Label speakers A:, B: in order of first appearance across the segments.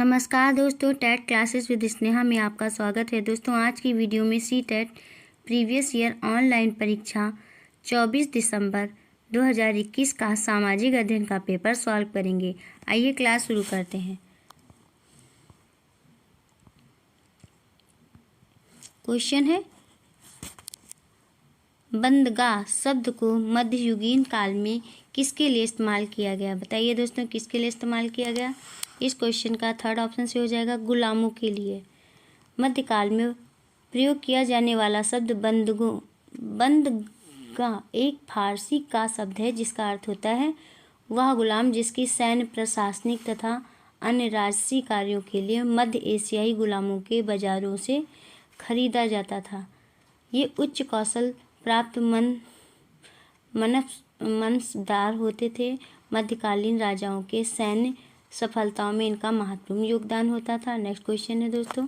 A: नमस्कार दोस्तों, TET classes with Sneha में आपका स्वागत है। दोस्तों, आज की वीडियो में C TET previous year online परीक्षा 24 दिसंबर 2021 का सामाजिक अध्ययन का पेपर सॉल्व करेंगे। आइए क्लास शुरू करते हैं। क्वेश्चन है, बंदगाह शब्द को मध्ययुगीन काल में किसके लिए इस्तेमाल किया गया? बताइए दोस्तों, किसके लिए इस्तेमाल किया गया? इस क्वेश्चन का थर्ड ऑप्शन से हो जाएगा गुलामों के लिए। मध्यकाल में प्रयोग किया जाने वाला शब्द बंदगाह एक फारसी का शब्द है जिसका अर्थ होता है वह गुलाम जिसकी सैन्य, प्रशासनिक तथा अन्य राजसी कार्यों के लिए मध्य एशियाई गुलामों के बाजारों से खरीदा जाता था। ये उच्च कौशल प्राप्त मनसबदार होते थे। मध्यकालीन राजाओं के सैन्य सफलताओं में इनका महत्वपूर्ण योगदान होता था। नेक्स्ट क्वेश्चन है दोस्तों,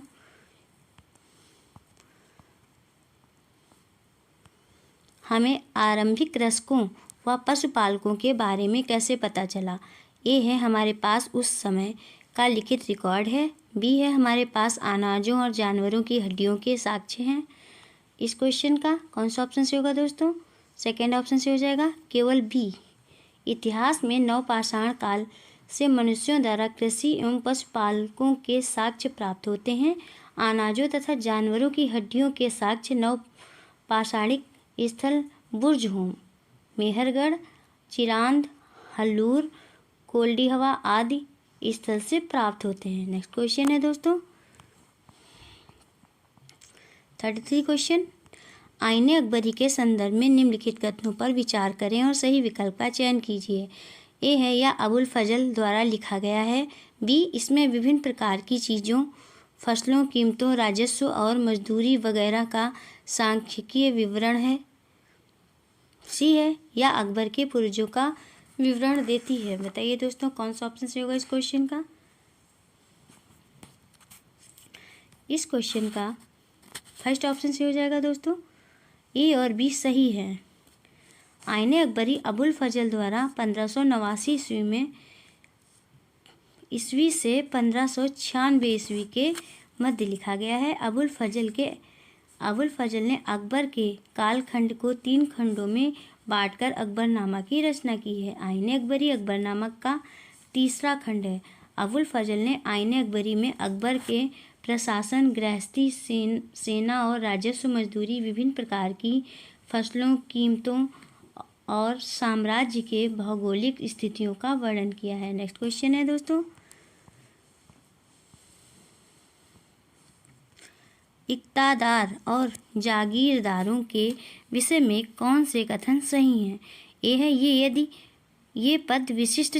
A: हमें आरंभिक कृषकों व पशुपालकों के बारे में कैसे पता चला? ए है, हमारे पास उस समय का लिखित रिकॉर्ड है। बी है, हमारे पास अनाजों और जानवरों की हड्डियों के साक्ष्य हैं। इस क्वेश्चन का कौन सा ऑप्शन से होगा दोस्तों? सेकेंड ऑप्शन से हो जाएगा केवल बी। इतिहास में नवपाषाण काल से मनुष्यों द्वारा कृषि एवं पशुपालकों के साक्ष्य प्राप्त होते हैं। अनाजों तथा जानवरों की हड्डियों के साक्ष्य नवपाषाणिक स्थल बुर्जहोम, मेहरगढ़, चिरांद, हल्लूर, कोल्डीहवा आदि स्थल से प्राप्त होते हैं। नेक्स्ट क्वेश्चन है दोस्तों 33 क्वेश्चन, आईने अकबरी के संदर्भ में निम्नलिखित कथनों पर विचार करें और सही विकल्प का चयन कीजिए। ए है, यह अबुल फजल द्वारा लिखा गया है। बी, इसमें विभिन्न प्रकार की चीज़ों, फसलों, कीमतों, राजस्व और मजदूरी वगैरह का सांख्यिकीय विवरण है। सी है, यह अकबर के पूर्वजों का विवरण देती है। बताइए दोस्तों, कौन सा ऑप्शन से होगा इस क्वेश्चन का? इस क्वेश्चन का फर्स्ट ऑप्शन से हो जाएगा दोस्तों। ए और बी सही है। आईने अकबरी अबुल फजल द्वारा 1589 ईस्वी से 1596 ईस्वी के मध्य लिखा गया है। अबुल फजल ने अकबर के कालखंड को 3 खंडों में बांटकर अकबरनामा की रचना की है। आईने अकबरी अकबरनामा का तीसरा खंड है। अबुल फजल ने आईने अकबरी में अकबर के प्रशासन, गृहस्थी, सेना और राजस्व, मजदूरी, विभिन्न प्रकार की फसलों, कीमतों और साम्राज्य के भौगोलिक स्थितियों का वर्णन किया है। नेक्स्ट क्वेश्चन है दोस्तों, इक्तादार और जागीरदारों के विषय में कौन से कथन सही हैं? ए है, ये पद विशिष्ट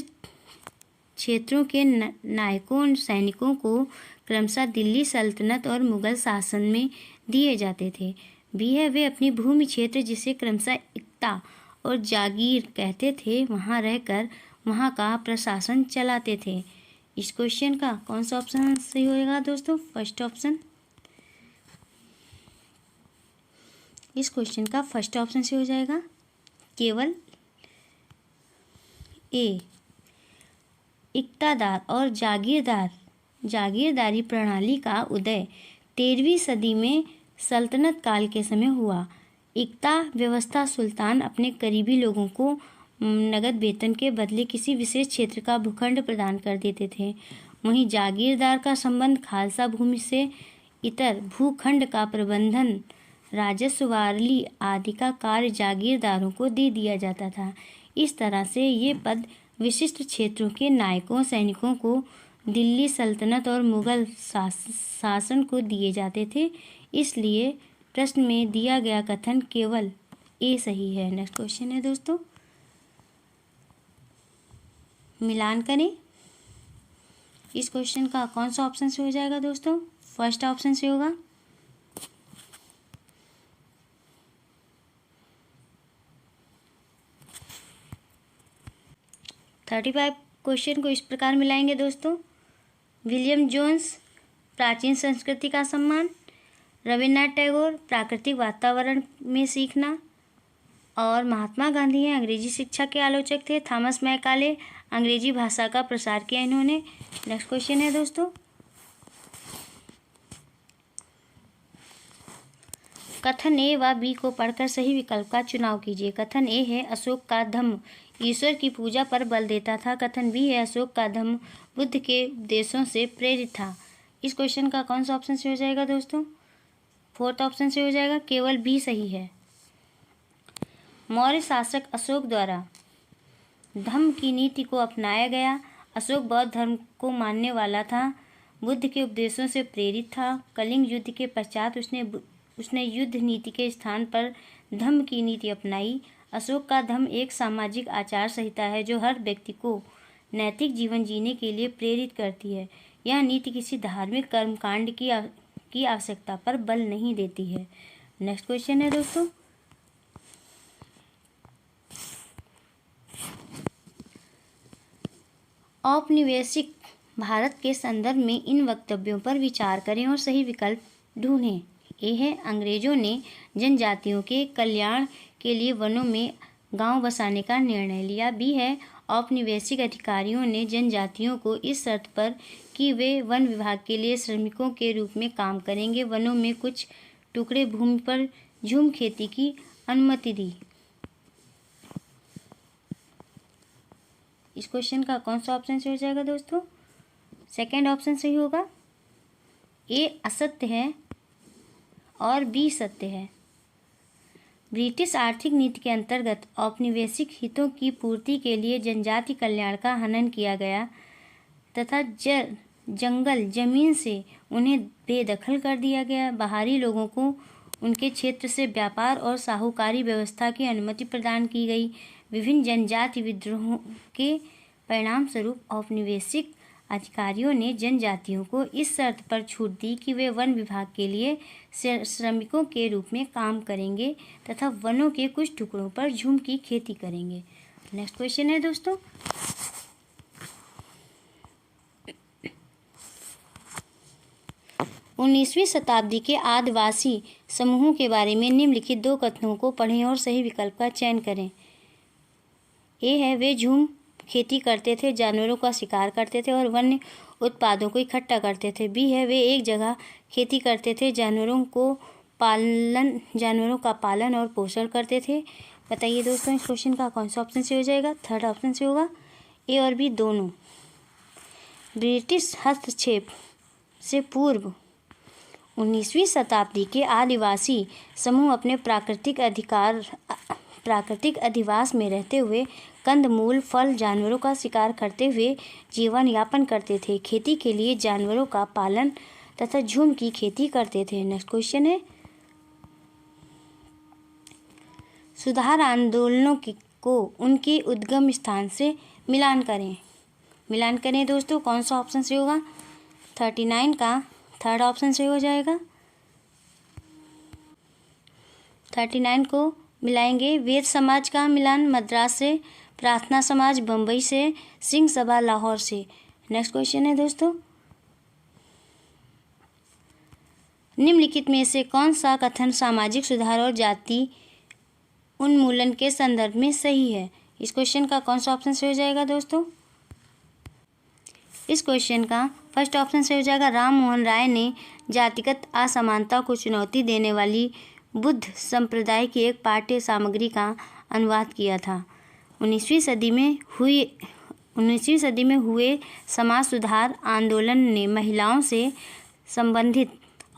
A: क्षेत्रों के नायकों, सैनिकों को क्रमशः दिल्ली सल्तनत और मुगल शासन में दिए जाते थे। बी है, वे अपनी भूमि क्षेत्र जिसे क्रमशः इक्ता और जागीर कहते थे वहाँ रहकर वहाँ का प्रशासन चलाते थे। इस क्वेश्चन का कौन सा ऑप्शन सही होगा दोस्तों? First option. इस क्वेश्चन का फर्स्ट ऑप्शन से हो जाएगा केवल ए। इक्तादार और जागीरदारी प्रणाली का उदय 13वीं सदी में सल्तनत काल के समय हुआ। इक्ता व्यवस्था सुल्तान अपने करीबी लोगों को नगद वेतन के बदले किसी विशेष क्षेत्र का भूखंड प्रदान कर देते थे। वहीं जागीरदार का संबंध खालसा भूमि से इतर भूखंड का प्रबंधन, राजस्व, वारली आदि का कार्य जागीरदारों को दे दिया जाता था। इस तरह से ये पद विशिष्ट क्षेत्रों के नायकों, सैनिकों को दिल्ली सल्तनत और मुगल शासन को दिए जाते थे। इसलिए प्रश्न में दिया गया कथन केवल ए सही है। नेक्स्ट क्वेश्चन है दोस्तों, मिलान करें। इस क्वेश्चन का कौन सा ऑप्शन से हो जाएगा दोस्तों? फर्स्ट ऑप्शन से होगा। थर्टी 35 क्वेश्चन को इस प्रकार मिलाएंगे दोस्तों, विलियम जोन्स, प्राचीन संस्कृति का सम्मान, रविन्द्रनाथ टैगोर, प्राकृतिक वातावरण में सीखना, और महात्मा गांधी हैं, अंग्रेजी शिक्षा के आलोचक थे। थॉमस मैकाले, अंग्रेजी भाषा का प्रसार किया इन्होंने। नेक्स्ट क्वेश्चन है दोस्तों, कथन ए व बी को पढ़कर सही विकल्प का चुनाव कीजिए। कथन ए है अशोक का धम्म ईश्वर की पूजा पर बल देता था। कथन बी है अशोक का धम्म बुद्ध के उपदेशों से प्रेरित था। इस क्वेश्चन का कौन सा ऑप्शन से हो जाएगा दोस्तों? फोर्थ ऑप्शन से हो जाएगा, केवल बी सही है। मौर्य शासक अशोक द्वारा धम्म की नीति को अपनाया गया। अशोक बौद्ध धर्म को मानने वाला था, बुद्ध के उपदेशों से प्रेरित था। कलिंग युद्ध के पश्चात उसने युद्ध नीति के स्थान पर धम्म की नीति अपनाई। अशोक का धम्म एक सामाजिक आचार संहिता है जो हर व्यक्ति को नैतिक जीवन जीने के लिए प्रेरित करती है। यह नीति किसी धार्मिक कर्मकांड की आवश्यकता पर बल नहीं देती है। नेक्स्ट क्वेश्चन है दोस्तों, औपनिवेशिक भारत के संदर्भ में इन वक्तव्यों पर विचार करें और सही विकल्प ढूंढें। ये है अंग्रेजों ने जनजातियों के कल्याण के लिए वनों में गांव बसाने का निर्णय लिया। बी है औपनिवेशिक अधिकारियों ने जनजातियों को इस शर्त पर कि वे वन विभाग के लिए श्रमिकों के रूप में काम करेंगे वनों में कुछ टुकड़े भूमि पर झूम खेती की अनुमति दी। इस क्वेश्चन का कौन सा ऑप्शन से हो जाएगा दोस्तों? सेकंड ऑप्शन सही होगा। ए असत्य है और बी सत्य है। ब्रिटिश आर्थिक नीति के अंतर्गत औपनिवेशिक हितों की पूर्ति के लिए जनजाति कल्याण का हनन किया गया तथा जंगल जमीन से उन्हें बेदखल कर दिया गया। बाहरी लोगों को उनके क्षेत्र से व्यापार और साहूकारी व्यवस्था की अनुमति प्रदान की गई। विभिन्न जनजाति विद्रोहों के परिणाम स्वरूप औपनिवेशिक अधिकारियों ने जनजातियों को इस शर्त पर छूट दी कि वे वन विभाग के लिए श्रमिकों के रूप में काम करेंगे तथा वनों के कुछ टुकड़ों पर झूम की खेती करेंगे। नेक्स्ट क्वेश्चन है दोस्तों, उन्नीसवीं शताब्दी के आदिवासी समूहों के बारे में निम्नलिखित दो कथनों को पढ़ें और सही विकल्प का चयन करें। ए है वे झूम खेती करते थे, जानवरों का शिकार करते थे और वन्य उत्पादों को इकट्ठा करते थे। बी है वे एक जगह खेती करते थे, जानवरों का पालन और पोषण करते थे। बताइए दोस्तों इस क्वेश्चन का कौन सा ऑप्शन से हो जाएगा? थर्ड ऑप्शन से होगा। ए और बी दोनों। ब्रिटिश हस्तक्षेप से पूर्व 19वीं शताब्दी के आदिवासी समूह अपने प्राकृतिक अधिवास में रहते हुए कंदमूल, फल, जानवरों का शिकार करते हुए जीवन यापन करते थे। खेती के लिए जानवरों का पालन तथा झूम की खेती करते थे। नेक्स्ट क्वेश्चन है, सुधार आंदोलनों को उनके उद्गम स्थान से मिलान करें दोस्तों। कौन सा ऑप्शन से होगा? 39 का थर्ड ऑप्शन से हो जाएगा। 39 को मिलाएंगे। वेद समाज का मिलान मद्रास से, प्रार्थना समाज बम्बई से, सिंह सभा लाहौर से। नेक्स्ट क्वेश्चन है दोस्तों, निम्नलिखित में से कौन सा कथन सामाजिक सुधार और जाति उन्मूलन के संदर्भ में सही है? इस क्वेश्चन का कौन सा ऑप्शन से हो जाएगा दोस्तों? इस क्वेश्चन का फर्स्ट ऑप्शन से हो जाएगा। राम मोहन राय ने जातिगत असमानता को चुनौती देने वाली बुद्ध संप्रदाय की एक पाठ्य सामग्री का अनुवाद किया था। 19वीं सदी में हुए समाज सुधार आंदोलन ने महिलाओं से संबंधित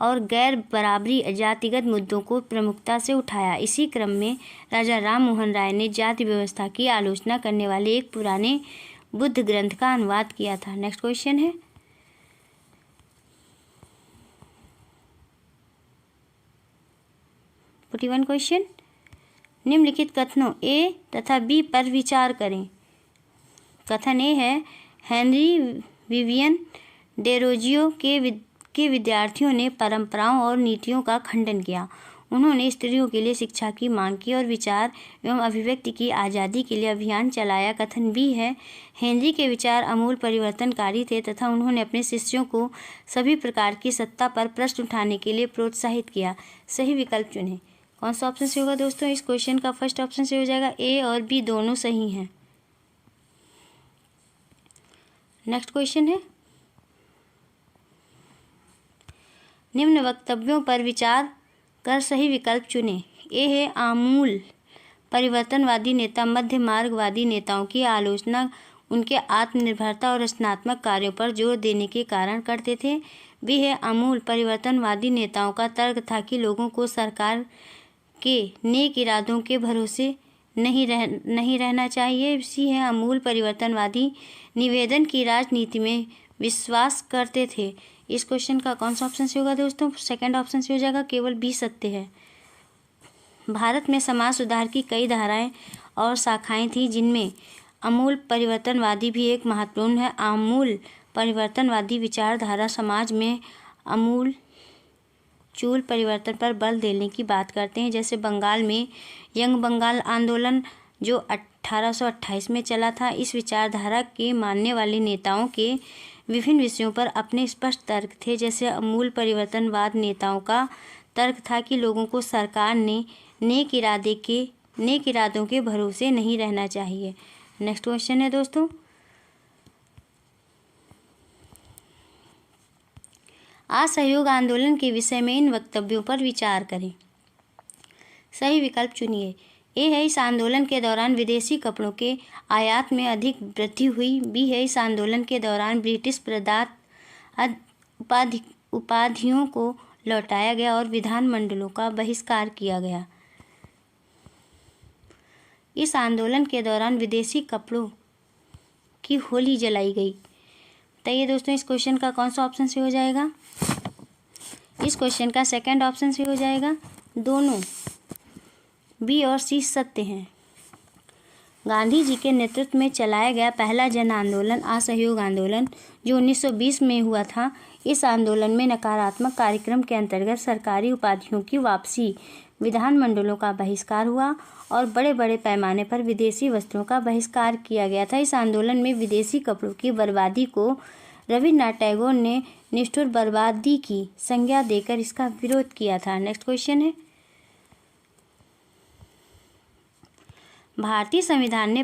A: और गैर बराबरी जातिगत मुद्दों को प्रमुखता से उठाया। इसी क्रम में राजा राम मोहन राय ने जाति व्यवस्था की आलोचना करने वाले एक पुराने बुद्ध ग्रंथ का अनुवाद किया था। नेक्स्ट क्वेश्चन है, 41 क्वेश्चन, निम्नलिखित कथनों ए तथा बी पर विचार करें। कथन ए है, हेनरी विवियन डेरोजियो के विद्यार्थियों ने परंपराओं और नीतियों का खंडन किया। उन्होंने स्त्रियों के लिए शिक्षा की मांग की और विचार एवं अभिव्यक्ति की आज़ादी के लिए अभियान चलाया। कथन बी है, हेनरी के विचार अमूल परिवर्तनकारी थे तथा उन्होंने अपने शिष्यों को सभी प्रकार की सत्ता पर प्रश्न उठाने के लिए प्रोत्साहित किया। सही विकल्प चुनें। कौन सा ऑप्शन से होगा दोस्तों? इस क्वेश्चन का फर्स्ट ऑप्शन से हो जाएगा। ए और बी दोनों सही हैं। नेक्स्ट क्वेश्चन है, निम्न वक्तव्यों पर विचार कर सही विकल्प चुनें। ए है आमूल परिवर्तनवादी नेता मध्य मार्गवादी नेताओं की आलोचना उनके आत्मनिर्भरता और रचनात्मक कार्यों पर जोर देने के कारण करते थे। बी है आमूल परिवर्तनवादी नेताओं का तर्क था कि लोगों को सरकार के नेक इरादों के भरोसे नहीं रहना चाहिए। सी है आमूल परिवर्तनवादी निवेदन की राजनीति में विश्वास करते थे। इस क्वेश्चन का कौन सा ऑप्शन से होगा दोस्तों? सेकंड ऑप्शन से हो जाएगा, केवल बी सत्य है। भारत में समाज सुधार की कई धाराएं और शाखाएं थीं, जिनमें आमूल परिवर्तनवादी भी एक महत्वपूर्ण है। आमूल परिवर्तनवादी विचारधारा समाज में आमूल चूल परिवर्तन पर बल देने की बात करते हैं। जैसे बंगाल में यंग बंगाल आंदोलन जो 1828 में चला था। इस विचारधारा के मानने वाले नेताओं के विभिन्न विषयों पर अपने स्पष्ट तर्क थे। जैसे आमूल परिवर्तनवाद नेताओं का तर्क था कि लोगों को सरकार ने नेक इरादों के भरोसे नहीं रहना चाहिए। नेक्स्ट क्वेश्चन है दोस्तों, असहयोग आंदोलन के विषय में इन वक्तव्यों पर विचार करें। सही विकल्प चुनिए। ए है इस आंदोलन के दौरान विदेशी कपड़ों के आयात में अधिक वृद्धि हुई। बी है इस आंदोलन के दौरान ब्रिटिश प्रदत्त उपाधियों को लौटाया गया और विधानमंडलों का बहिष्कार किया गया। इस आंदोलन के दौरान विदेशी कपड़ों की होली जलाई गई। बताइए दोस्तों, इस क्वेश्चन का कौन सा ऑप्शन से हो जाएगा? इस क्वेश्चन का सेकंड ऑप्शन से हो जाएगा। दोनों बी और सी सत्य हैं। गांधी जी के नेतृत्व में चलाया गया पहला जन आंदोलन असहयोग आंदोलन जो 1920 में हुआ था। इस आंदोलन में नकारात्मक कार्यक्रम के अंतर्गत सरकारी उपाधियों की वापसी, विधानमंडलों का बहिष्कार हुआ और बड़े बड़े पैमाने पर विदेशी वस्त्रों का बहिष्कार किया गया था। इस आंदोलन में विदेशी कपड़ों की बर्बादी को रविन्द्रनाथ टैगोर ने निष्ठुर बर्बादी की संज्ञा देकर इसका विरोध किया था। नेक्स्ट क्वेश्चन है, भारतीय संविधान ने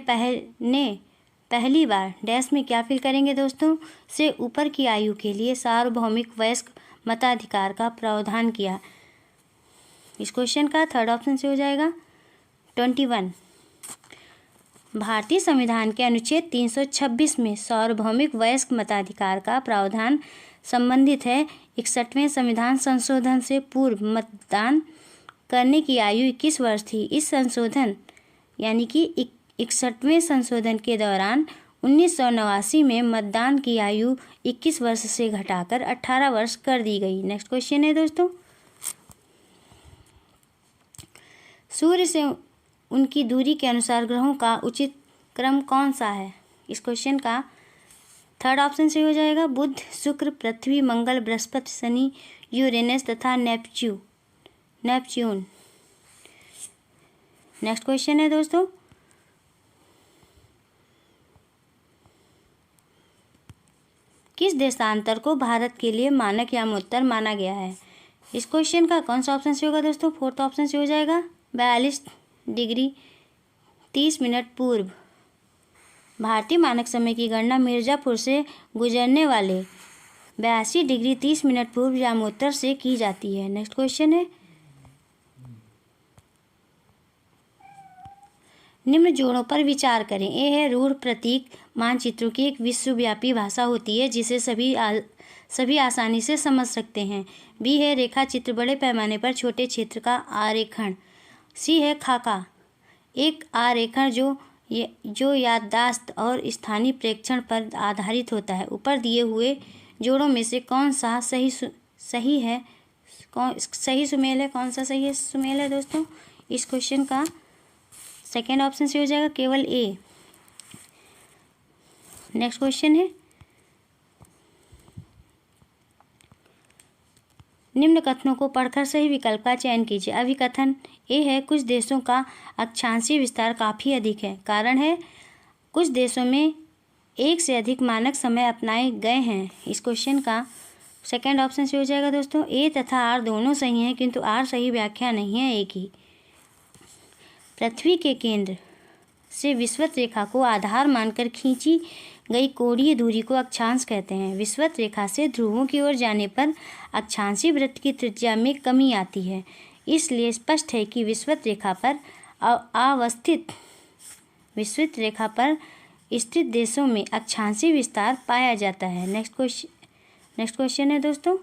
A: पहली बार डैश में क्या फिल करेंगे दोस्तों से ऊपर की आयु के लिए सार्वभौमिक वयस्क मताधिकार का प्रावधान किया। इस क्वेश्चन का थर्ड ऑप्शन से हो जाएगा 21। भारतीय संविधान के अनुच्छेद 326 में सार्वभौमिक वयस्क मताधिकार का प्रावधान संबंधित है। 61वें संविधान संशोधन से पूर्व मतदान करने की आयु 21 वर्ष थी। इस संशोधन यानी कि 61वें संशोधन के दौरान 1989 में मतदान की आयु 21 वर्ष से घटाकर 18 वर्ष कर दी गई। नेक्स्ट क्वेश्चन है दोस्तों, सूर्य से उनकी दूरी के अनुसार ग्रहों का उचित क्रम कौन सा है? इस क्वेश्चन का थर्ड ऑप्शन से हो जाएगा बुध, शुक्र, पृथ्वी, मंगल, बृहस्पति, शनि, यूरेनस तथा नेपच्यून। नेक्स्ट क्वेश्चन है दोस्तों, किस देशांतर को भारत के लिए मानक या मुत्तर माना गया है? इस क्वेश्चन का कौन सा ऑप्शन से होगा दोस्तों? फोर्थ ऑप्शन से हो जाएगा 42 डिग्री 30 मिनट पूर्व। भारतीय मानक समय की गणना मिर्जापुर से गुजरने वाले 82 डिग्री 30 मिनट पूर्व यामोत्तर से की जाती है। नेक्स्ट क्वेश्चन है, निम्न जोड़ों पर विचार करें। ए है रूढ़ प्रतीक मानचित्रों की एक विश्वव्यापी भाषा होती है जिसे सभी आसानी से समझ सकते हैं। बी है रेखा चित्र बड़े पैमाने पर छोटे क्षेत्र का आरेखन। सी है खाका, एक आरेखन जो याददाश्त और स्थानीय प्रेक्षण पर आधारित होता है। ऊपर दिए हुए जोड़ों में से कौन सा सही सुमेल है? कौन सा सही है सुमेल है दोस्तों? इस क्वेश्चन का सेकेंड ऑप्शन से हो जाएगा केवल ए। नेक्स्ट क्वेश्चन है, निम्न कथनों को पढ़कर सही विकल्प का चयन कीजिए। अभिकथन ए है कुछ देशों का अक्षांशीय विस्तार काफ़ी अधिक है। कारण है कुछ देशों में एक से अधिक मानक समय अपनाए गए हैं। इस क्वेश्चन का सेकेंड ऑप्शन से हो जाएगा दोस्तों ए तथा आर दोनों सही हैं, किंतु आर सही व्याख्या नहीं है ए की। पृथ्वी के केंद्र से विषुवत रेखा को आधार मानकर खींची गई कोणीय दूरी को अक्षांश कहते हैं। विषुवत रेखा से ध्रुवों की ओर जाने पर अक्षांशीय वृत्त की त्रिज्या में कमी आती है। इसलिए स्पष्ट है कि विषुवत रेखा पर स्थित देशों में अक्षांशीय विस्तार पाया जाता है। नेक्स्ट क्वेश्चन है दोस्तों,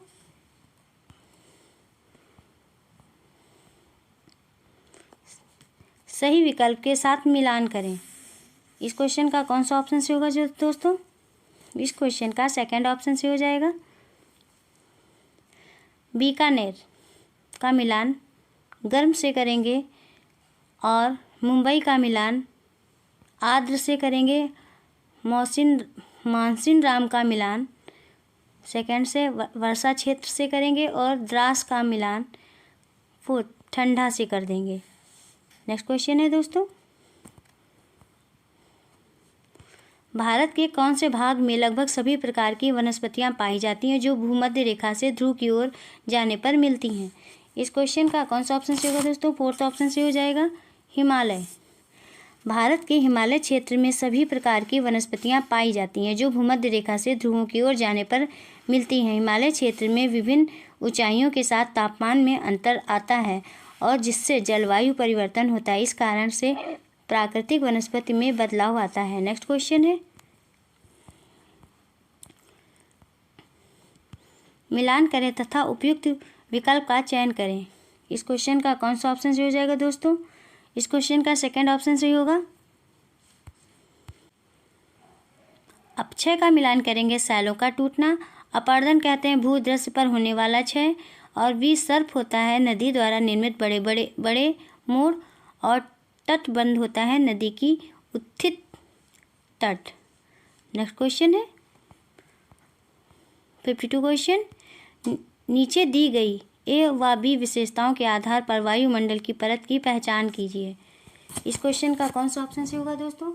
A: सही विकल्प के साथ मिलान करें। इस क्वेश्चन का कौन सा ऑप्शन से होगा दोस्तों? इस क्वेश्चन का सेकंड ऑप्शन से हो जाएगा। बीकानेर का मिलान गर्म से करेंगे और मुंबई का मिलान आर्द्र से करेंगे। मानसिन राम का मिलान सेकंड से वर्षा क्षेत्र से करेंगे और द्रास का मिलान फोर्थ ठंडा से कर देंगे। नेक्स्ट क्वेश्चन है दोस्तों, भारत के कौन से भाग में लगभग सभी प्रकार की वनस्पतियां पाई जाती हैं जो भूमध्य रेखा से ध्रुव की ओर जाने पर मिलती हैं? इस क्वेश्चन का कौन सा ऑप्शन से होगा दोस्तों? फोर्थ ऑप्शन से हो जाएगा, हिमालय। भारत के हिमालय क्षेत्र में सभी प्रकार की वनस्पतियां पाई जाती हैं जो भूमध्य रेखा से ध्रुवों की ओर जाने पर मिलती हैं। हिमालय क्षेत्र में विभिन्न ऊंचाइयों के साथ तापमान में अंतर आता है और जिससे जलवायु परिवर्तन होता है। इस कारण से प्राकृतिक वनस्पति में बदलाव आता है। नेक्स्ट क्वेश्चन है, मिलान करें तथा उपयुक्त विकल्प का चयन करें। इस क्वेश्चन का कौन सा ऑप्शन से हो जाएगा दोस्तों? इस क्वेश्चन का सेकंड ऑप्शन से होगा। अपक्षय का मिलान करेंगे सैलों का टूटना। अपर्दन कहते हैं भूदृश्य पर होने वाला क्षय और विसर्प होता है नदी द्वारा निर्मित बड़े मोड़ और तटबंध होता है नदी की उत्थित तट। नेक्स्ट क्वेश्चन है 52 क्वेश्चन, नीचे दी गई ए व बी विशेषताओं के आधार पर वायुमंडल की परत की पहचान कीजिए। इस क्वेश्चन का कौन सा ऑप्शन से होगा दोस्तों?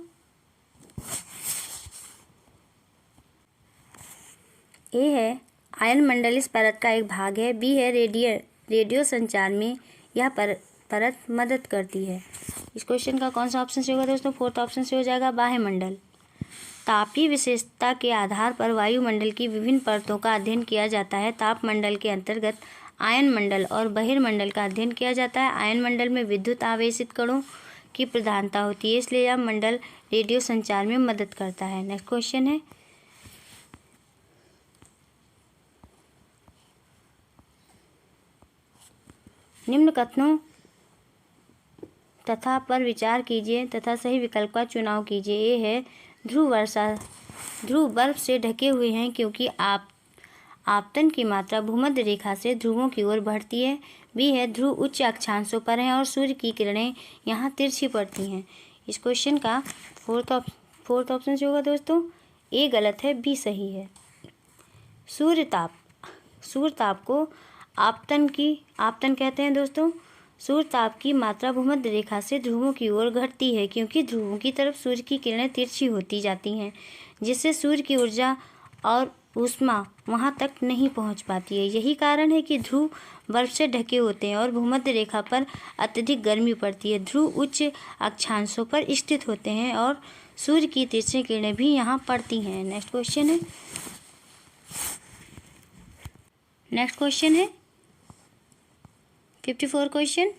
A: ए है आयन मंडल इस परत का एक भाग है। बी है रेडियो संचार में यह परत मदद करती है। इस क्वेश्चन का कौन सा ऑप्शन से होगा दोस्तों? फोर्थ ऑप्शन से हो जाएगा, बाह्य मंडल। तापीय विशेषता के आधार पर वायुमंडल की विभिन्न परतों का अध्ययन किया जाता है। तापमंडल के अंतर्गत आयन मंडल और बहिर्मंडल का अध्ययन किया जाता है। आयन मंडल में विद्युत आवेशित कणों की प्रधानता होती है, इसलिए यह मंडल रेडियो संचार में मदद करता है। नेक्स्ट क्वेश्चन है, निम्न कथनों तथा पर विचार कीजिए तथा सही विकल्प का चुनाव कीजिए। ये है ध्रुव बर्फ से ढके हुए हैं क्योंकि आपतन की मात्रा भूमध्य रेखा से ध्रुवों की ओर बढ़ती है। बी है ध्रुव उच्च अक्षांशों पर हैं और सूर्य की किरणें यहाँ तिरछी पड़ती हैं। इस क्वेश्चन का फोर्थ ऑप्शन से होगा दोस्तों। ए गलत है, बी सही है। सूर्य ताप को आपतन कहते हैं दोस्तों। सूर्य ताप की मात्रा भूमध्य रेखा से ध्रुवों की ओर घटती है क्योंकि ध्रुवों की तरफ सूर्य की किरणें तिरछी होती जाती हैं, जिससे सूर्य की ऊर्जा और ऊष्मा वहां तक नहीं पहुंच पाती है। यही कारण है कि ध्रुव बर्फ से ढके होते हैं और भूमध्य रेखा पर अत्यधिक गर्मी पड़ती है। ध्रुव उच्च अक्षांशों पर स्थित होते हैं और सूर्य की तिरछी किरणें भी यहाँ पड़ती हैं। नेक्स्ट क्वेश्चन है 54 क्वेश्चन,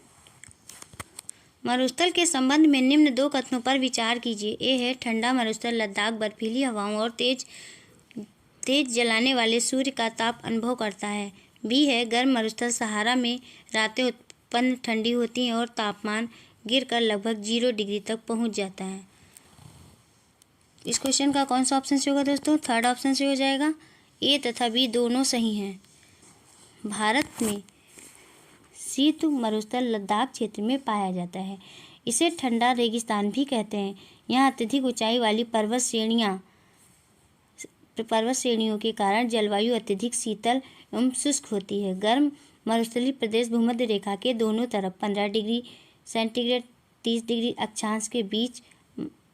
A: मरुस्थल के संबंध में निम्न दो कथनों पर विचार कीजिए। ए है ठंडा मरुस्थल लद्दाख बर्फीली हवाओं और तेज जलाने वाले सूर्य का ताप अनुभव करता है। बी है गर्म मरुस्थल सहारा में रातें उत्पन्न ठंडी होती हैं और तापमान गिरकर लगभग 0 डिग्री तक पहुंच जाता है। इस क्वेश्चन का कौन सा ऑप्शन से होगा दोस्तों? थर्ड ऑप्शन से हो जाएगा। ए तथा बी दोनों सही हैं। भारत में शीत मरुस्थल लद्दाख क्षेत्र में पाया जाता है। इसे ठंडा रेगिस्तान भी कहते हैं। यहाँ अत्यधिक ऊंचाई वाली पर्वत श्रेणियों के कारण जलवायु अत्यधिक शीतल एवं शुष्क होती है। गर्म मरुस्थलीय प्रदेश भूमध्य रेखा के दोनों तरफ 15 डिग्री सेंटीग्रेड 30 डिग्री अक्षांश के बीच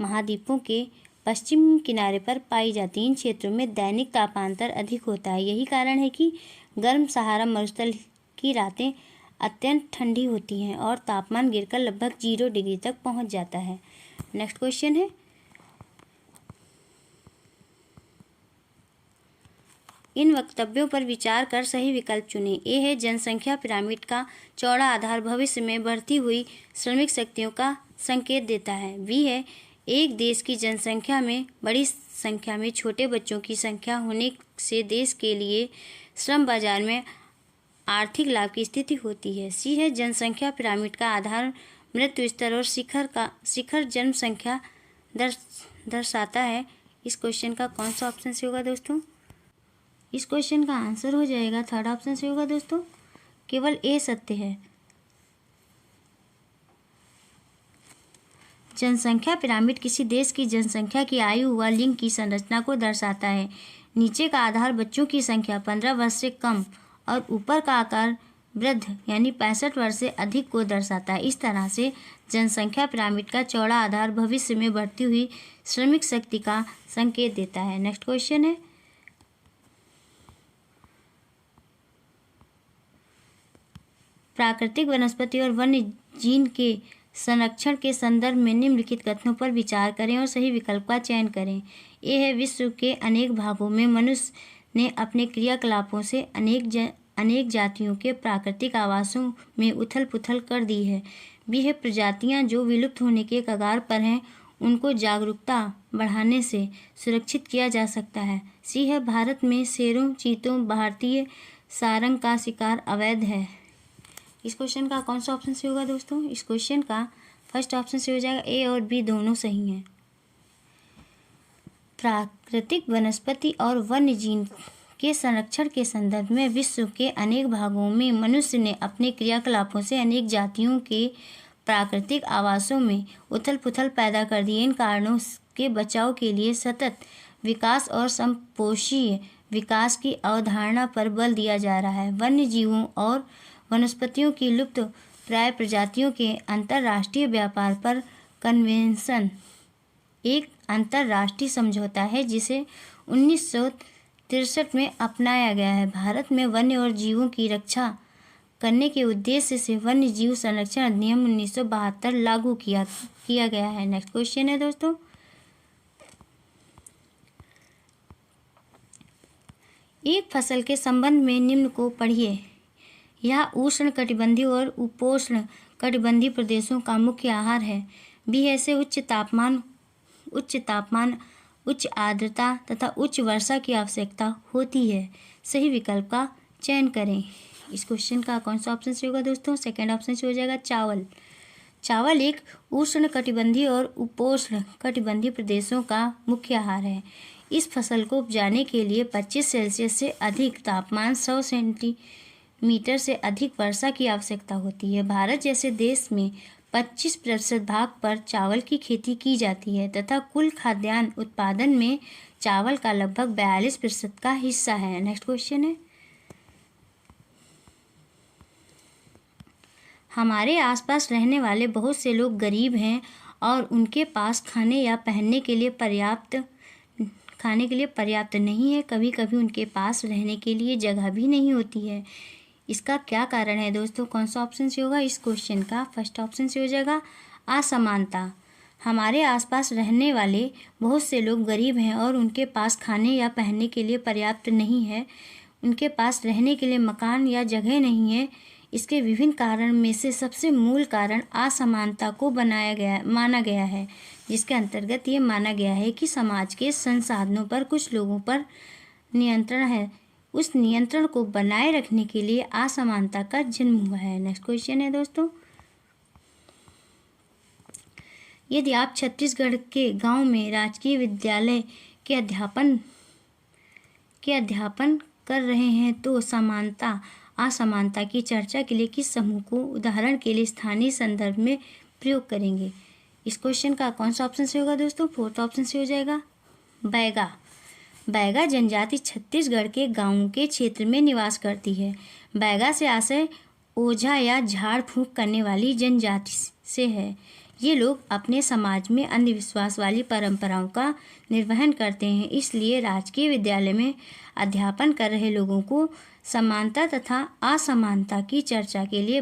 A: महाद्वीपों के पश्चिम किनारे पर पाई जाती हैं। इन क्षेत्रों में दैनिक तापांतर अधिक होता है। यही कारण है कि गर्म सहारा मरुस्थल की रातें अत्यंत ठंडी होती हैं और तापमान गिरकर लगभग 0 डिग्री तक पहुंच जाता है। नेक्स्ट क्वेश्चन है इन वक्तव्यों पर विचार कर सही विकल्प चुनें। ए है जनसंख्या पिरामिड का चौड़ा आधार भविष्य में बढ़ती हुई श्रमिक शक्तियों का संकेत देता है। बी है एक देश की जनसंख्या में बड़ी संख्या में छोटे बच्चों की संख्या होने से देश के लिए श्रम बाजार में आर्थिक लाभ की स्थिति होती है। सी है जनसंख्या पिरामिड का आधार मृत्यु स्तर और शिखर जनसंख्या दर्शाता है। इस क्वेश्चन का कौन सा ऑप्शन से होगा दोस्तों? इस क्वेश्चन का आंसर हो जाएगा थर्ड ऑप्शन से होगा दोस्तों, केवल ए सत्य है। जनसंख्या पिरामिड किसी देश की जनसंख्या की आयु व लिंग की संरचना को दर्शाता है। नीचे का आधार बच्चों की संख्या 15 वर्ष से कम और ऊपर का आकार वृद्ध यानी 65 वर्ष से अधिक को दर्शाता है। इस तरह से जनसंख्या पिरामिड का चौड़ा आधार भविष्य में बढ़ती हुई श्रमिक शक्ति का संकेत देता है। नेक्स्ट क्वेश्चन है, प्राकृतिक वनस्पति और वन्य जीव के संरक्षण के संदर्भ में निम्नलिखित कथनों पर विचार करें और सही विकल्प का चयन करें। ये है विश्व के अनेक भागों में मनुष्य ने अपने क्रियाकलापों से अनेक जातियों के प्राकृतिक आवासों में उथल पुथल कर दी है। बी है प्रजातियां जो विलुप्त होने के कगार पर हैं उनको जागरूकता बढ़ाने से सुरक्षित किया जा सकता है। सी है भारत में शेरों चीतों भारतीय सारंग का शिकार अवैध है। इस क्वेश्चन का कौन सा ऑप्शन से होगा दोस्तों? इस क्वेश्चन का फर्स्ट ऑप्शन से हो जाएगा, ए और बी दोनों सही हैं। प्राकृतिक वनस्पति और वन्य जीव के संरक्षण के संदर्भ में विश्व के अनेक भागों में मनुष्य ने अपने क्रियाकलापों से अनेक जातियों के प्राकृतिक आवासों में उथल पुथल पैदा कर दी। इन कारणों के बचाव के लिए सतत विकास और समपोषीय विकास की अवधारणा पर बल दिया जा रहा है। वन्य जीवों और वनस्पतियों की लुप्त प्राय प्रजातियों के अंतर्राष्ट्रीय व्यापार पर कन्वेंशन एक अंतर्राष्ट्रीय समझौता है जिसे 1963 में अपनाया गया है। भारत में वन्य और जीवों की रक्षा करने के उद्देश्य से वन्य जीव संरक्षण अधिनियम 1972 लागू किया गया है। नेक्स्ट क्वेश्चन है दोस्तों, एक फसल के संबंध में निम्न को पढ़िए। यह उष्ण कटिबंधीय और उपोष्ण कटिबंधीय प्रदेशों का मुख्य आहार है। बी ऐसे उच्च तापमान, उच्च आर्द्रता तथा उच्च वर्षा की आवश्यकता होती है। सही विकल्प का चयन करें। इस क्वेश्चन का कौन सा ऑप्शन से होगा दोस्तों? सेकंड ऑप्शन से हो जाएगा चावल। चावल एक उष्ण कटिबंधीय और उपोष्ण कटिबंधीय प्रदेशों का मुख्य आहार है। इस फसल को उपजाने के लिए 25 सेल्सियस से अधिक तापमान, 100 सेंटीमीटर से अधिक वर्षा की आवश्यकता होती है। भारत जैसे देश में 25% भाग पर चावल की खेती की जाती है तथा कुल खाद्यान्न उत्पादन में चावल का लगभग 42% का हिस्सा है। नेक्स्ट क्वेश्चन है, हमारे आसपास रहने वाले बहुत से लोग गरीब हैं और उनके पास खाने के लिए पर्याप्त नहीं है। कभी कभी उनके पास रहने के लिए जगह भी नहीं होती है। इसका क्या कारण है दोस्तों? कौन सा ऑप्शन से होगा? इस क्वेश्चन का फर्स्ट ऑप्शन से हो जाएगा असमानता। हमारे आसपास रहने वाले बहुत से लोग गरीब हैं और उनके पास खाने या पहनने के लिए पर्याप्त नहीं है। उनके पास रहने के लिए मकान या जगह नहीं है। इसके विभिन्न कारण में से सबसे मूल कारण असमानता को माना गया है, जिसके अंतर्गत ये माना गया है कि समाज के संसाधनों पर कुछ लोगों पर नियंत्रण है। उस नियंत्रण को बनाए रखने के लिए असमानता का जन्म हुआ है। नेक्स्ट क्वेश्चन है दोस्तों, यदि आप छत्तीसगढ़ के गांव में राजकीय विद्यालय के अध्यापन कर रहे हैं तो असमानता की चर्चा के लिए किस समूह को उदाहरण के लिए स्थानीय संदर्भ में प्रयोग करेंगे? इस क्वेश्चन का कौन सा ऑप्शन से होगा दोस्तों? फोर्थ ऑप्शन से हो जाएगा बैगा जनजाति छत्तीसगढ़ के गांवों के क्षेत्र में निवास करती है। बैगा से आशय ओझा या झाड़ फूंक करने वाली जनजाति से है। ये लोग अपने समाज में अंधविश्वास वाली परंपराओं का निर्वहन करते हैं। इसलिए राजकीय विद्यालय में अध्यापन कर रहे लोगों को समानता तथा असमानता की चर्चा के लिए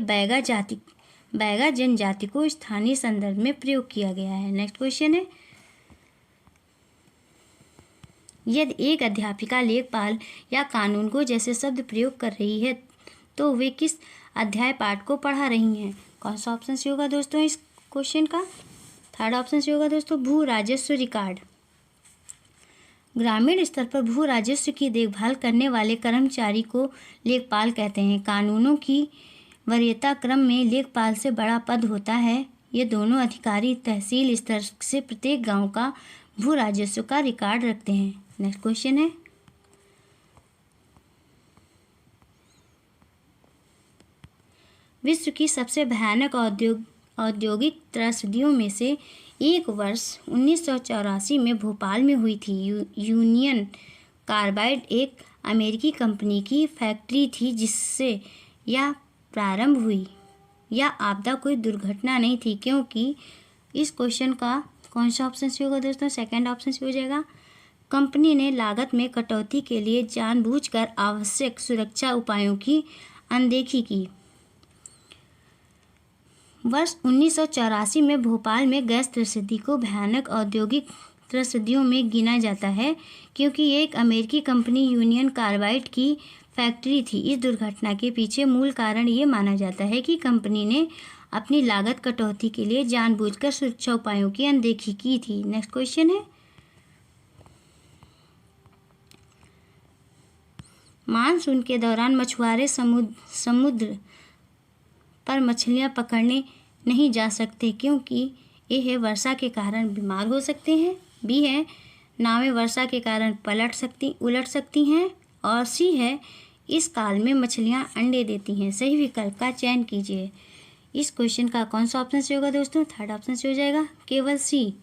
A: बैगा जनजाति को स्थानीय संदर्भ में प्रयोग किया गया है। नेक्स्ट क्वेश्चन है, यदि एक अध्यापिका लेखपाल या कानून को जैसे शब्द प्रयोग कर रही है तो वे किस अध्याय पाठ को पढ़ा रही हैं? कौन सा ऑप्शन सही होगा दोस्तों इस क्वेश्चन का? थर्ड ऑप्शन सही होगा दोस्तों, भू राजस्व रिकॉर्ड। ग्रामीण स्तर पर भू राजस्व की देखभाल करने वाले कर्मचारी को लेखपाल कहते हैं। कानूनों की वरीयता क्रम में लेखपाल से बड़ा पद होता है। ये दोनों अधिकारी तहसील स्तर से प्रत्येक गांव का भू राजस्व का रिकॉर्ड रखते हैं। नेक्स्ट क्वेश्चन है, विश्व की सबसे भयानक औद्योगिक त्रासदियों में से एक वर्ष 1984 में भोपाल में हुई थी। यूनियन कार्बाइड एक अमेरिकी कंपनी की फैक्ट्री थी जिससे यह प्रारंभ हुई। यह आपदा कोई दुर्घटना नहीं थी, क्योंकि इस क्वेश्चन का कौन सा ऑप्शन सही होगा दोस्तों? सेकंड ऑप्शन सही हो जाएगा। कंपनी ने लागत में कटौती के लिए जानबूझकर आवश्यक सुरक्षा उपायों की अनदेखी की। वर्ष 1984 में भोपाल में गैस त्रासदी को भयानक औद्योगिक त्रासदियों में गिना जाता है, क्योंकि एक अमेरिकी कंपनी यूनियन कार्बाइड की फैक्ट्री थी। इस दुर्घटना के पीछे मूल कारण ये माना जाता है कि कंपनी ने अपनी लागत कटौती के लिए जानबूझकर सुरक्षा उपायों की अनदेखी की थी। नेक्स्ट क्वेश्चन है, मानसून के दौरान मछुआरे समुद्र पर मछलियां पकड़ने नहीं जा सकते, क्योंकि यह वर्षा के कारण बीमार हो सकते हैं। बी है, नावें वर्षा के कारण उलट सकती हैं। और सी है, इस काल में मछलियां अंडे देती हैं। सही विकल्प का चयन कीजिए। इस क्वेश्चन का कौन सा ऑप्शन सही होगा दोस्तों? थर्ड ऑप्शन सही हो जाएगा, केवल सी।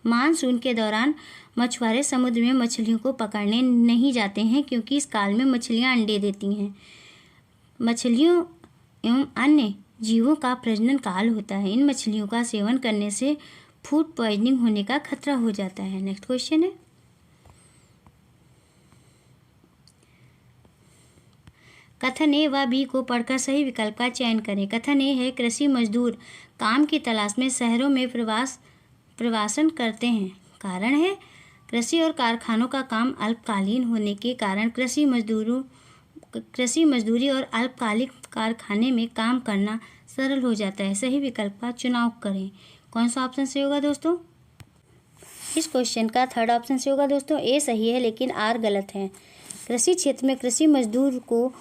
A: मानसून के दौरान मछुआरे समुद्र में मछलियों को पकड़ने नहीं जाते हैं, क्योंकि इस काल में मछलियां अंडे देती हैं। मछलियों एवं अन्य जीवों का प्रजनन काल होता है। इन मछलियों का सेवन करने से फूड पॉइजनिंग होने का खतरा हो जाता है। नेक्स्ट क्वेश्चन है, कथन ए व बी को पढ़कर सही विकल्प का चयन करें। कथन ए है, कृषि मजदूर काम की तलाश में शहरों में प्रवासन करते हैं। कारण है, कृषि और कारखानों का काम अल्पकालीन होने के कारण कृषि मजदूरी और अल्पकालिक कारखाने में काम करना सरल हो जाता है। सही विकल्प का चुनाव करें। कौन सा ऑप्शन सही होगा दोस्तों? इस क्वेश्चन का थर्ड ऑप्शन सही होगा दोस्तों। ए सही है, लेकिन आर गलत है। कृषि क्षेत्र में कृषि मजदूर को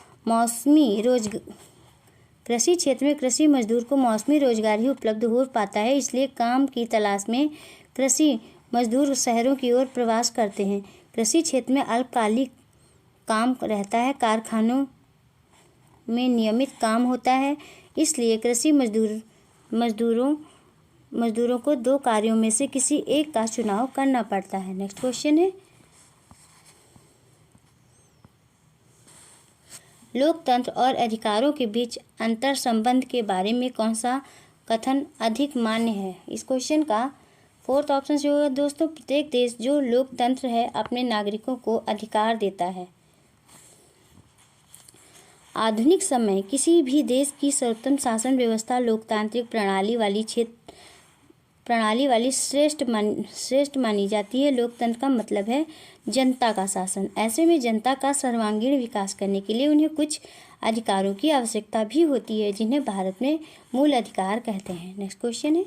A: मौसमी रोजगार ही उपलब्ध हो पाता है, इसलिए काम की तलाश में कृषि मजदूर शहरों की ओर प्रवास करते हैं। कृषि क्षेत्र में अल्पकालिक काम रहता है, कारखानों में नियमित काम होता है, इसलिए कृषि मजदूरों को दो कार्यों में से किसी एक का चुनाव करना पड़ता है। नेक्स्ट क्वेश्चन है, लोकतंत्र और अधिकारों के बीच अंतर संबंध के बारे में कौन सा कथन अधिक मान्य है? इस क्वेश्चन का फोर्थ ऑप्शन जो होगा दोस्तों, प्रत्येक देश जो लोकतंत्र है अपने नागरिकों को अधिकार देता है। आधुनिक समय किसी भी देश की सर्वोत्तम शासन व्यवस्था लोकतांत्रिक प्रणाली वाली श्रेष्ठ मानी जाती है। लोकतंत्र का मतलब है जनता का शासन। ऐसे में जनता का सर्वांगीण विकास करने के लिए उन्हें कुछ अधिकारों की आवश्यकता भी होती है, जिन्हें भारत में मूल अधिकार कहते हैं। नेक्स्ट क्वेश्चन है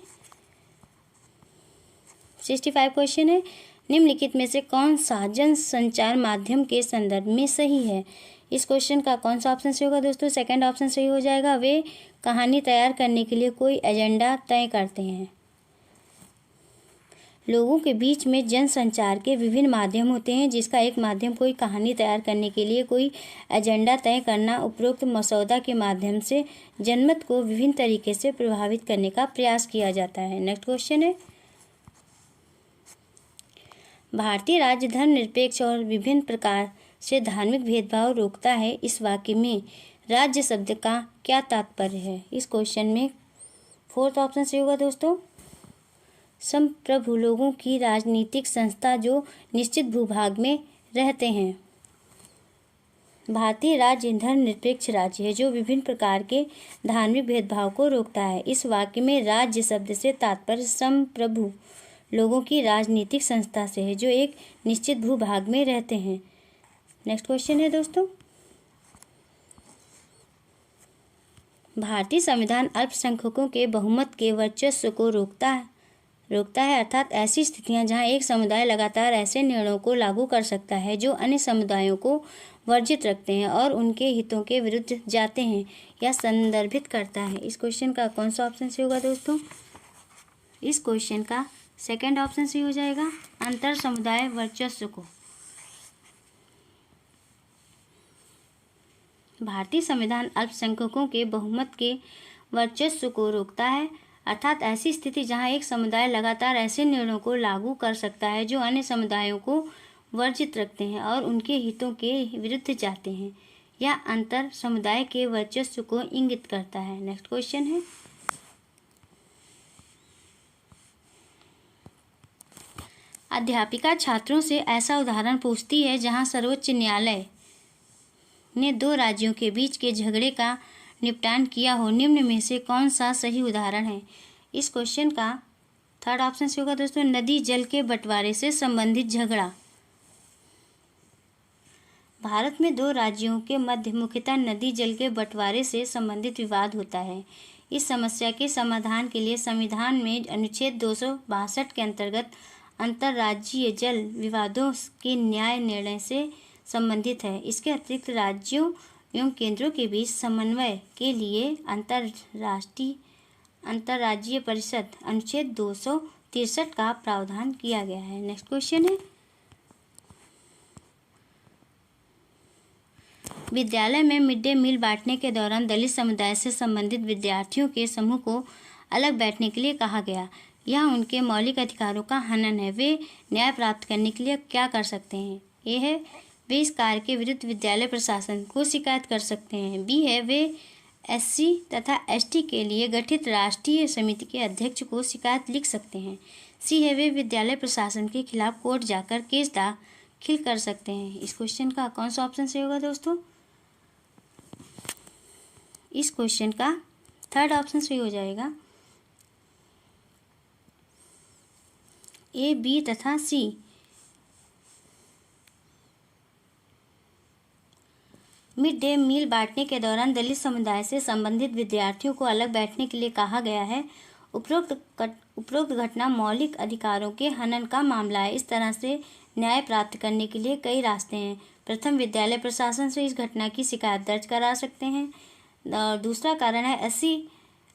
A: 65 क्वेश्चन है, निम्नलिखित में से कौन सा जन संचार माध्यम के संदर्भ में सही है? इस क्वेश्चन का कौन सा ऑप्शन सही होगा दोस्तों? सेकंड ऑप्शन सही हो जाएगा। वे कहानी तैयार करने के लिए कोई एजेंडा तय करते हैं। लोगों के बीच में जन संचार के विभिन्न माध्यम होते हैं, जिसका एक माध्यम कोई कहानी तैयार करने के लिए कोई एजेंडा तय करना। उपरोक्त मसौदा के माध्यम से जनमत को विभिन्न तरीके से प्रभावित करने का प्रयास किया जाता है। नेक्स्ट क्वेश्चन है, भारतीय राज्य धर्मनिरपेक्ष और विभिन्न प्रकार से धार्मिक भेदभाव रोकता है। इस वाक्य में राज्य शब्द का क्या तात्पर्य है? इस क्वेश्चन में फोर्थ ऑप्शन सही होगा दोस्तों। संप्रभु लोगों की राजनीतिक संस्था जो निश्चित भूभाग में रहते हैं। भारतीय राज्य धर्मनिरपेक्ष राज्य है जो विभिन्न प्रकार के धार्मिक भेदभाव को रोकता है। इस वाक्य में राज्य शब्द से तात्पर्य संप्रभु लोगों की राजनीतिक संस्था से है जो एक निश्चित भूभाग में रहते हैं। नेक्स्ट क्वेश्चन है दोस्तों, भारतीय संविधान अल्पसंख्यकों के बहुमत के वर्चस्व को रोकता है अर्थात ऐसी स्थितियां जहां एक समुदाय लगातार ऐसे निर्णयों को लागू कर सकता है जो अन्य समुदायों को वर्जित रखते हैं और उनके हितों के विरुद्ध जाते हैं या संदर्भित करता है। इस क्वेश्चन का कौन सा ऑप्शन सही होगा दोस्तों? इस क्वेश्चन का सेकंड ऑप्शन सही हो जाएगा, अंतर समुदाय वर्चस्व को। भारतीय संविधान अल्पसंख्यकों के बहुमत के वर्चस्व को रोकता है अर्थात ऐसी स्थिति जहां एक समुदाय लगातार ऐसे निर्णयों को लागू कर सकता है जो अन्य समुदायों को वर्जित रखते हैं और उनके हितों के विरुद्ध जाते हैं या अंतर समुदाय के वर्चस्व को इंगित करता है। नेक्स्ट क्वेश्चन है, अध्यापिका छात्रों से ऐसा उदाहरण पूछती है जहां सर्वोच्च न्यायालय ने दो राज्यों के बीच के झगड़े का निपटान किया हो, निम्न में से कौन सा सही उदाहरण है? इस क्वेश्चन का थर्ड ऑप्शन से होगा दोस्तों, नदी जल के बंटवारे से संबंधित झगड़ा। भारत में दो राज्यों के मध्य मुख्यतः नदी जल के बंटवारे से संबंधित विवाद होता है। इस समस्या के समाधान के लिए संविधान में अनुच्छेद 262 के अंतर्गत अंतर्राज्यीय जल विवादों के न्याय निर्णय से संबंधित है। इसके अतिरिक्त राज्यों एवं केंद्रों के बीच समन्वय के लिए अंतर्राज्यीय परिषद अनुच्छेद 263 का प्रावधान किया गया है। नेक्स्ट क्वेश्चन है, विद्यालय में मिड डे मील बांटने के दौरान दलित समुदाय से संबंधित विद्यार्थियों के समूह को अलग बैठने के लिए कहा गया। यह उनके मौलिक अधिकारों का हनन है। वे न्याय प्राप्त करने के लिए क्या कर सकते हैं? ए है, वे इस कार्य के विरुद्ध विद्यालय प्रशासन को शिकायत कर सकते हैं। बी है, वे SC तथा ST के लिए गठित राष्ट्रीय समिति के अध्यक्ष को शिकायत लिख सकते हैं। सी है, वे विद्यालय प्रशासन के खिलाफ कोर्ट जाकर केस दाखिल कर सकते हैं। इस क्वेश्चन का कौन सा ऑप्शन सही होगा दोस्तों? इस क्वेश्चन का थर्ड ऑप्शन सही हो जाएगा, A, B तथा C। मिड डे मील बांटने के दौरान दलित समुदाय से संबंधित विद्यार्थियों को अलग बैठने के लिए कहा गया है। उपरोक्त घटना मौलिक अधिकारों के हनन का मामला है। इस तरह से न्याय प्राप्त करने के लिए कई रास्ते हैं। प्रथम, विद्यालय प्रशासन से इस घटना की शिकायत दर्ज करा सकते हैं। और दूसरा कारण है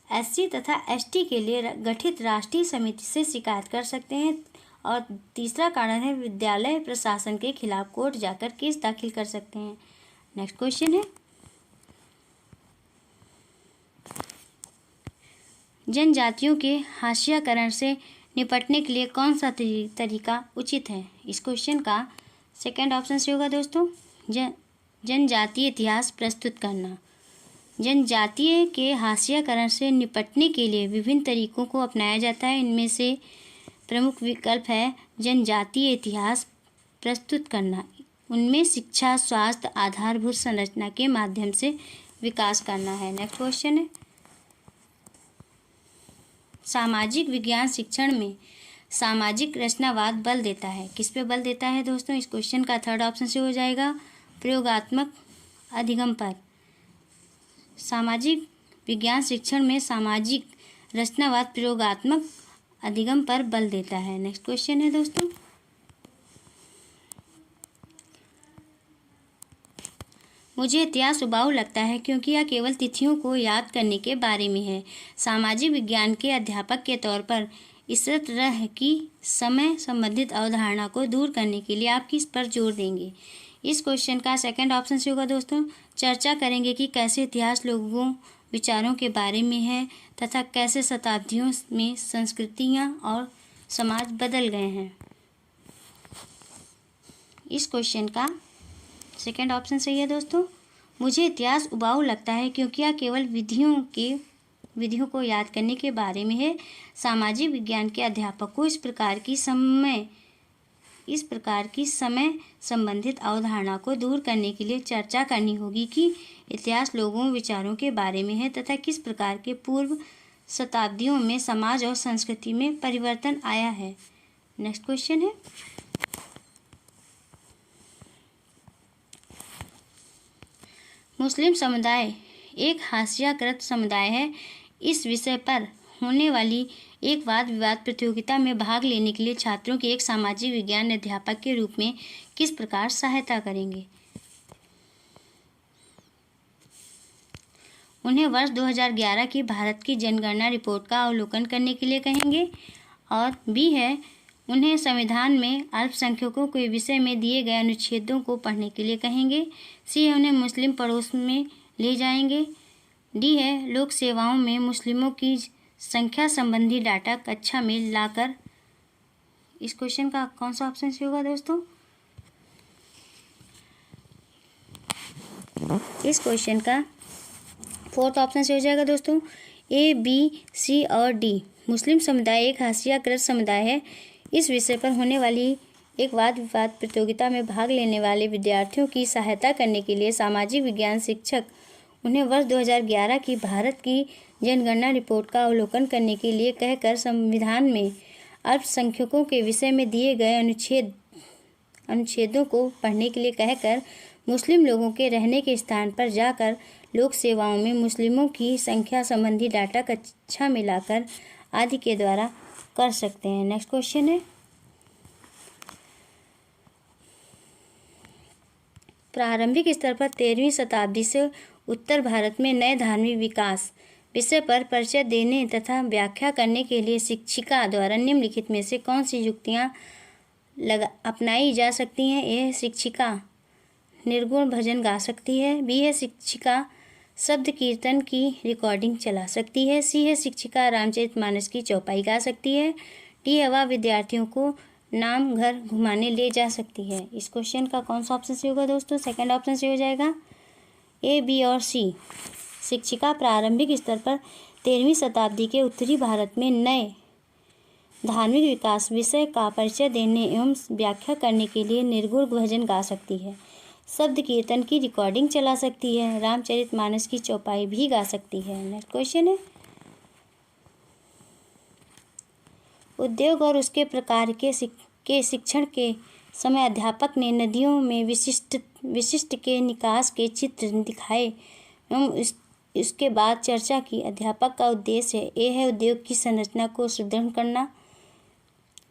A: SC तथा ST के लिए गठित राष्ट्रीय समिति से शिकायत कर सकते हैं। और तीसरा कारण है विद्यालय प्रशासन के खिलाफ कोर्ट जाकर केस दाखिल कर सकते हैं। नेक्स्ट क्वेश्चन है, जनजातियों के हाशियाकरण से निपटने के लिए कौन सा तरीका उचित है? इस क्वेश्चन का सेकंड ऑप्शन से होगा दोस्तों, जनजातीय इतिहास प्रस्तुत करना। जनजातीय के हाशियाकरण से निपटने के लिए विभिन्न तरीकों को अपनाया जाता है। इनमें से प्रमुख विकल्प है जनजातीय इतिहास प्रस्तुत करना। उनमें शिक्षा, स्वास्थ्य, आधारभूत संरचना के माध्यम से विकास करना है। नेक्स्ट क्वेश्चन है, सामाजिक विज्ञान शिक्षण में सामाजिक रचनावाद बल देता है। किस पे बल देता है दोस्तों? इस क्वेश्चन का थर्ड ऑप्शन से हो जाएगा, प्रयोगात्मक अधिगम पर। सामाजिक विज्ञान शिक्षण में सामाजिक रचनावाद प्रयोगात्मक अधिगम पर बल देता है। नेक्स्ट क्वेश्चन है दोस्तों, मुझे इतिहास उबाऊ लगता है क्योंकि यह केवल तिथियों को याद करने के बारे में है। सामाजिक विज्ञान के अध्यापक के तौर पर इस तरह की समय संबंधित अवधारणा को दूर करने के लिए आप किस पर जोर देंगे? इस क्वेश्चन का सेकंड ऑप्शन से होगा दोस्तों, चर्चा करेंगे कि कैसे इतिहास लोगों विचारों के बारे में है तथा कैसे शताब्दियों में संस्कृतियाँ और समाज बदल गए हैं। इस क्वेश्चन का सेकंड ऑप्शन सही है दोस्तों, मुझे इतिहास उबाऊ लगता है क्योंकि यह केवल विधियों को याद करने के बारे में है। सामाजिक विज्ञान के अध्यापक को इस प्रकार की समय संबंधित अवधारणा को दूर करने के लिए चर्चा करनी होगी कि इतिहास लोगों विचारों के बारे में है तथा किस प्रकार के पूर्व शताब्दियों में समाज और संस्कृति में परिवर्तन आया है। नेक्स्ट क्वेश्चन है, मुस्लिम समुदाय एक हास्याकृत समुदाय है। इस विषय पर होने वाली एक वाद विवाद प्रतियोगिता में भाग लेने के लिए छात्रों की एक सामाजिक विज्ञान अध्यापक के रूप में किस प्रकार सहायता करेंगे? उन्हें वर्ष 2011 की भारत की जनगणना रिपोर्ट का अवलोकन करने के लिए कहेंगे। और बी है, उन्हें संविधान में अल्पसंख्यकों के विषय में दिए गए अनुच्छेदों को पढ़ने के लिए कहेंगे। सी है, उन्हें मुस्लिम पड़ोस में ले जाएंगे। डी है, लोक सेवाओं में मुस्लिमों की संख्या संबंधी डाटा कक्षा में लाकर। इस क्वेश्चन का कौन सा ऑप्शन सही होगा दोस्तों? इस क्वेश्चन का फोर्थ ऑप्शन से हो जाएगा दोस्तों, ए, बी, सी और डी। मुस्लिम समुदाय एक हास्याकृत समुदाय है। इस विषय पर होने वाली एक वाद विवाद प्रतियोगिता में भाग लेने वाले विद्यार्थियों की सहायता करने के लिए सामाजिक विज्ञान शिक्षक उन्हें वर्ष 2011 की भारत की जनगणना रिपोर्ट का अवलोकन करने के लिए कहकर संविधान में अल्पसंख्यकों के विषय में दिए गए अनुच्छेदों को पढ़ने के लिए कहकर मुस्लिम लोगों के रहने के स्थान पर जाकर लोक सेवाओं में मुस्लिमों की संख्या संबंधी डाटा कक्षा में लाकर आदि के द्वारा कर सकते हैं। नेक्स्ट क्वेश्चन है, प्रारंभिक स्तर पर 13वीं शताब्दी से उत्तर भारत में नए धार्मिक विकास विषय पर परिचय देने तथा व्याख्या करने के लिए शिक्षिका द्वारा निम्नलिखित में से कौन सी युक्तियाँ अपनाई जा सकती हैं? ए, शिक्षिका निर्गुण भजन गा सकती है। बी है, शिक्षिका शब्द कीर्तन की रिकॉर्डिंग चला सकती है। सी है, शिक्षिका रामचरितमानस की चौपाई गा सकती है। डी है, वह विद्यार्थियों को नाम घर घुमाने ले जा सकती है। इस क्वेश्चन का कौन सा ऑप्शन से होगा दोस्तों? सेकंड ऑप्शन से हो जाएगा, ए, बी और सी। शिक्षिका प्रारंभिक स्तर पर 13वीं शताब्दी के उत्तरी भारत में नए धार्मिक विकास विषय का परिचय देने एवं व्याख्या करने के लिए निर्गुण भजन गा सकती है, शब्द कीर्तन की रिकॉर्डिंग चला सकती है, रामचरितमानस की चौपाई भी गा सकती है। नेक्स्ट क्वेश्चन है, उद्योग और उसके प्रकार के शिक्षण के समय अध्यापक ने नदियों में विशिष्ट के निकास के चित्र दिखाए एवं इसके बाद चर्चा की। अध्यापक का उद्देश्य है, ए है, उद्योग की संरचना को सुदृढ़ करना।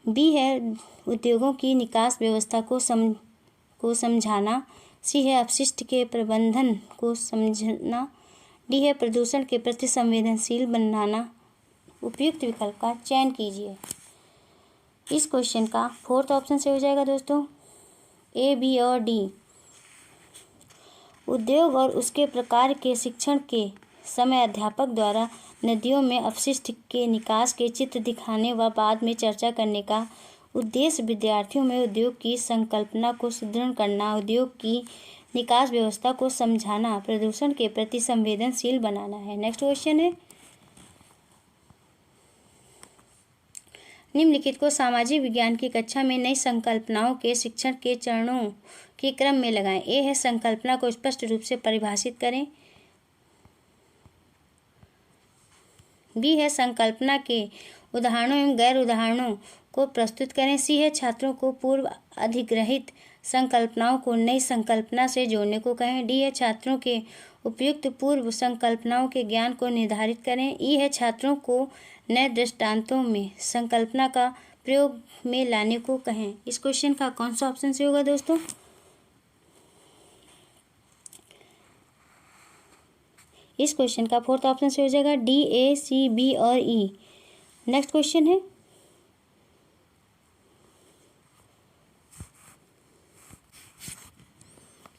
A: बी है, उद्योगों की निकास व्यवस्था को समझाना। सी है, अपशिष्ट के प्रबंधन को समझना। डी है, प्रदूषण के प्रति संवेदनशील बनाना। उपयुक्त विकल्प का चयन कीजिए। इस क्वेश्चन का फोर्थ ऑप्शन से हो जाएगा दोस्तों, ए, बी और डी। उद्योग और उसके प्रकार के शिक्षण के समय अध्यापक द्वारा नदियों में अपशिष्ट के निकास के चित्र दिखाने व बाद में चर्चा करने का उद्देश्य विद्यार्थियों में उद्योग की संकल्पना को सुदृढ़ करना, उद्योग की निकास व्यवस्था को समझाना, प्रदूषण के प्रति संवेदनशील बनाना है। नेक्स्ट क्वेश्चन है, निम्नलिखित को सामाजिक विज्ञान की कक्षा में नई संकल्पनाओं के शिक्षण के चरणों के क्रम में लगाएं। ए है, संकल्पना को स्पष्ट रूप से परिभाषित करें। बी है, संकल्पना के उदाहरणों एवं गैर उदाहरणों को प्रस्तुत करें। सी है, छात्रों को पूर्व अधिग्रहित संकल्पनाओं को नई संकल्पना से जोड़ने को कहें। डी है, छात्रों के उपयुक्त पूर्व संकल्पनाओं के ज्ञान को निर्धारित करें। ई है, छात्रों को नए दृष्टांतों में संकल्पना का प्रयोग में लाने को कहें। इस क्वेश्चन का कौन सा ऑप्शन से होगा दोस्तों? इस क्वेश्चन का फोर्थ ऑप्शन से हो जाएगा, डी, ए, सी, बी और ई। नेक्स्ट क्वेश्चन है,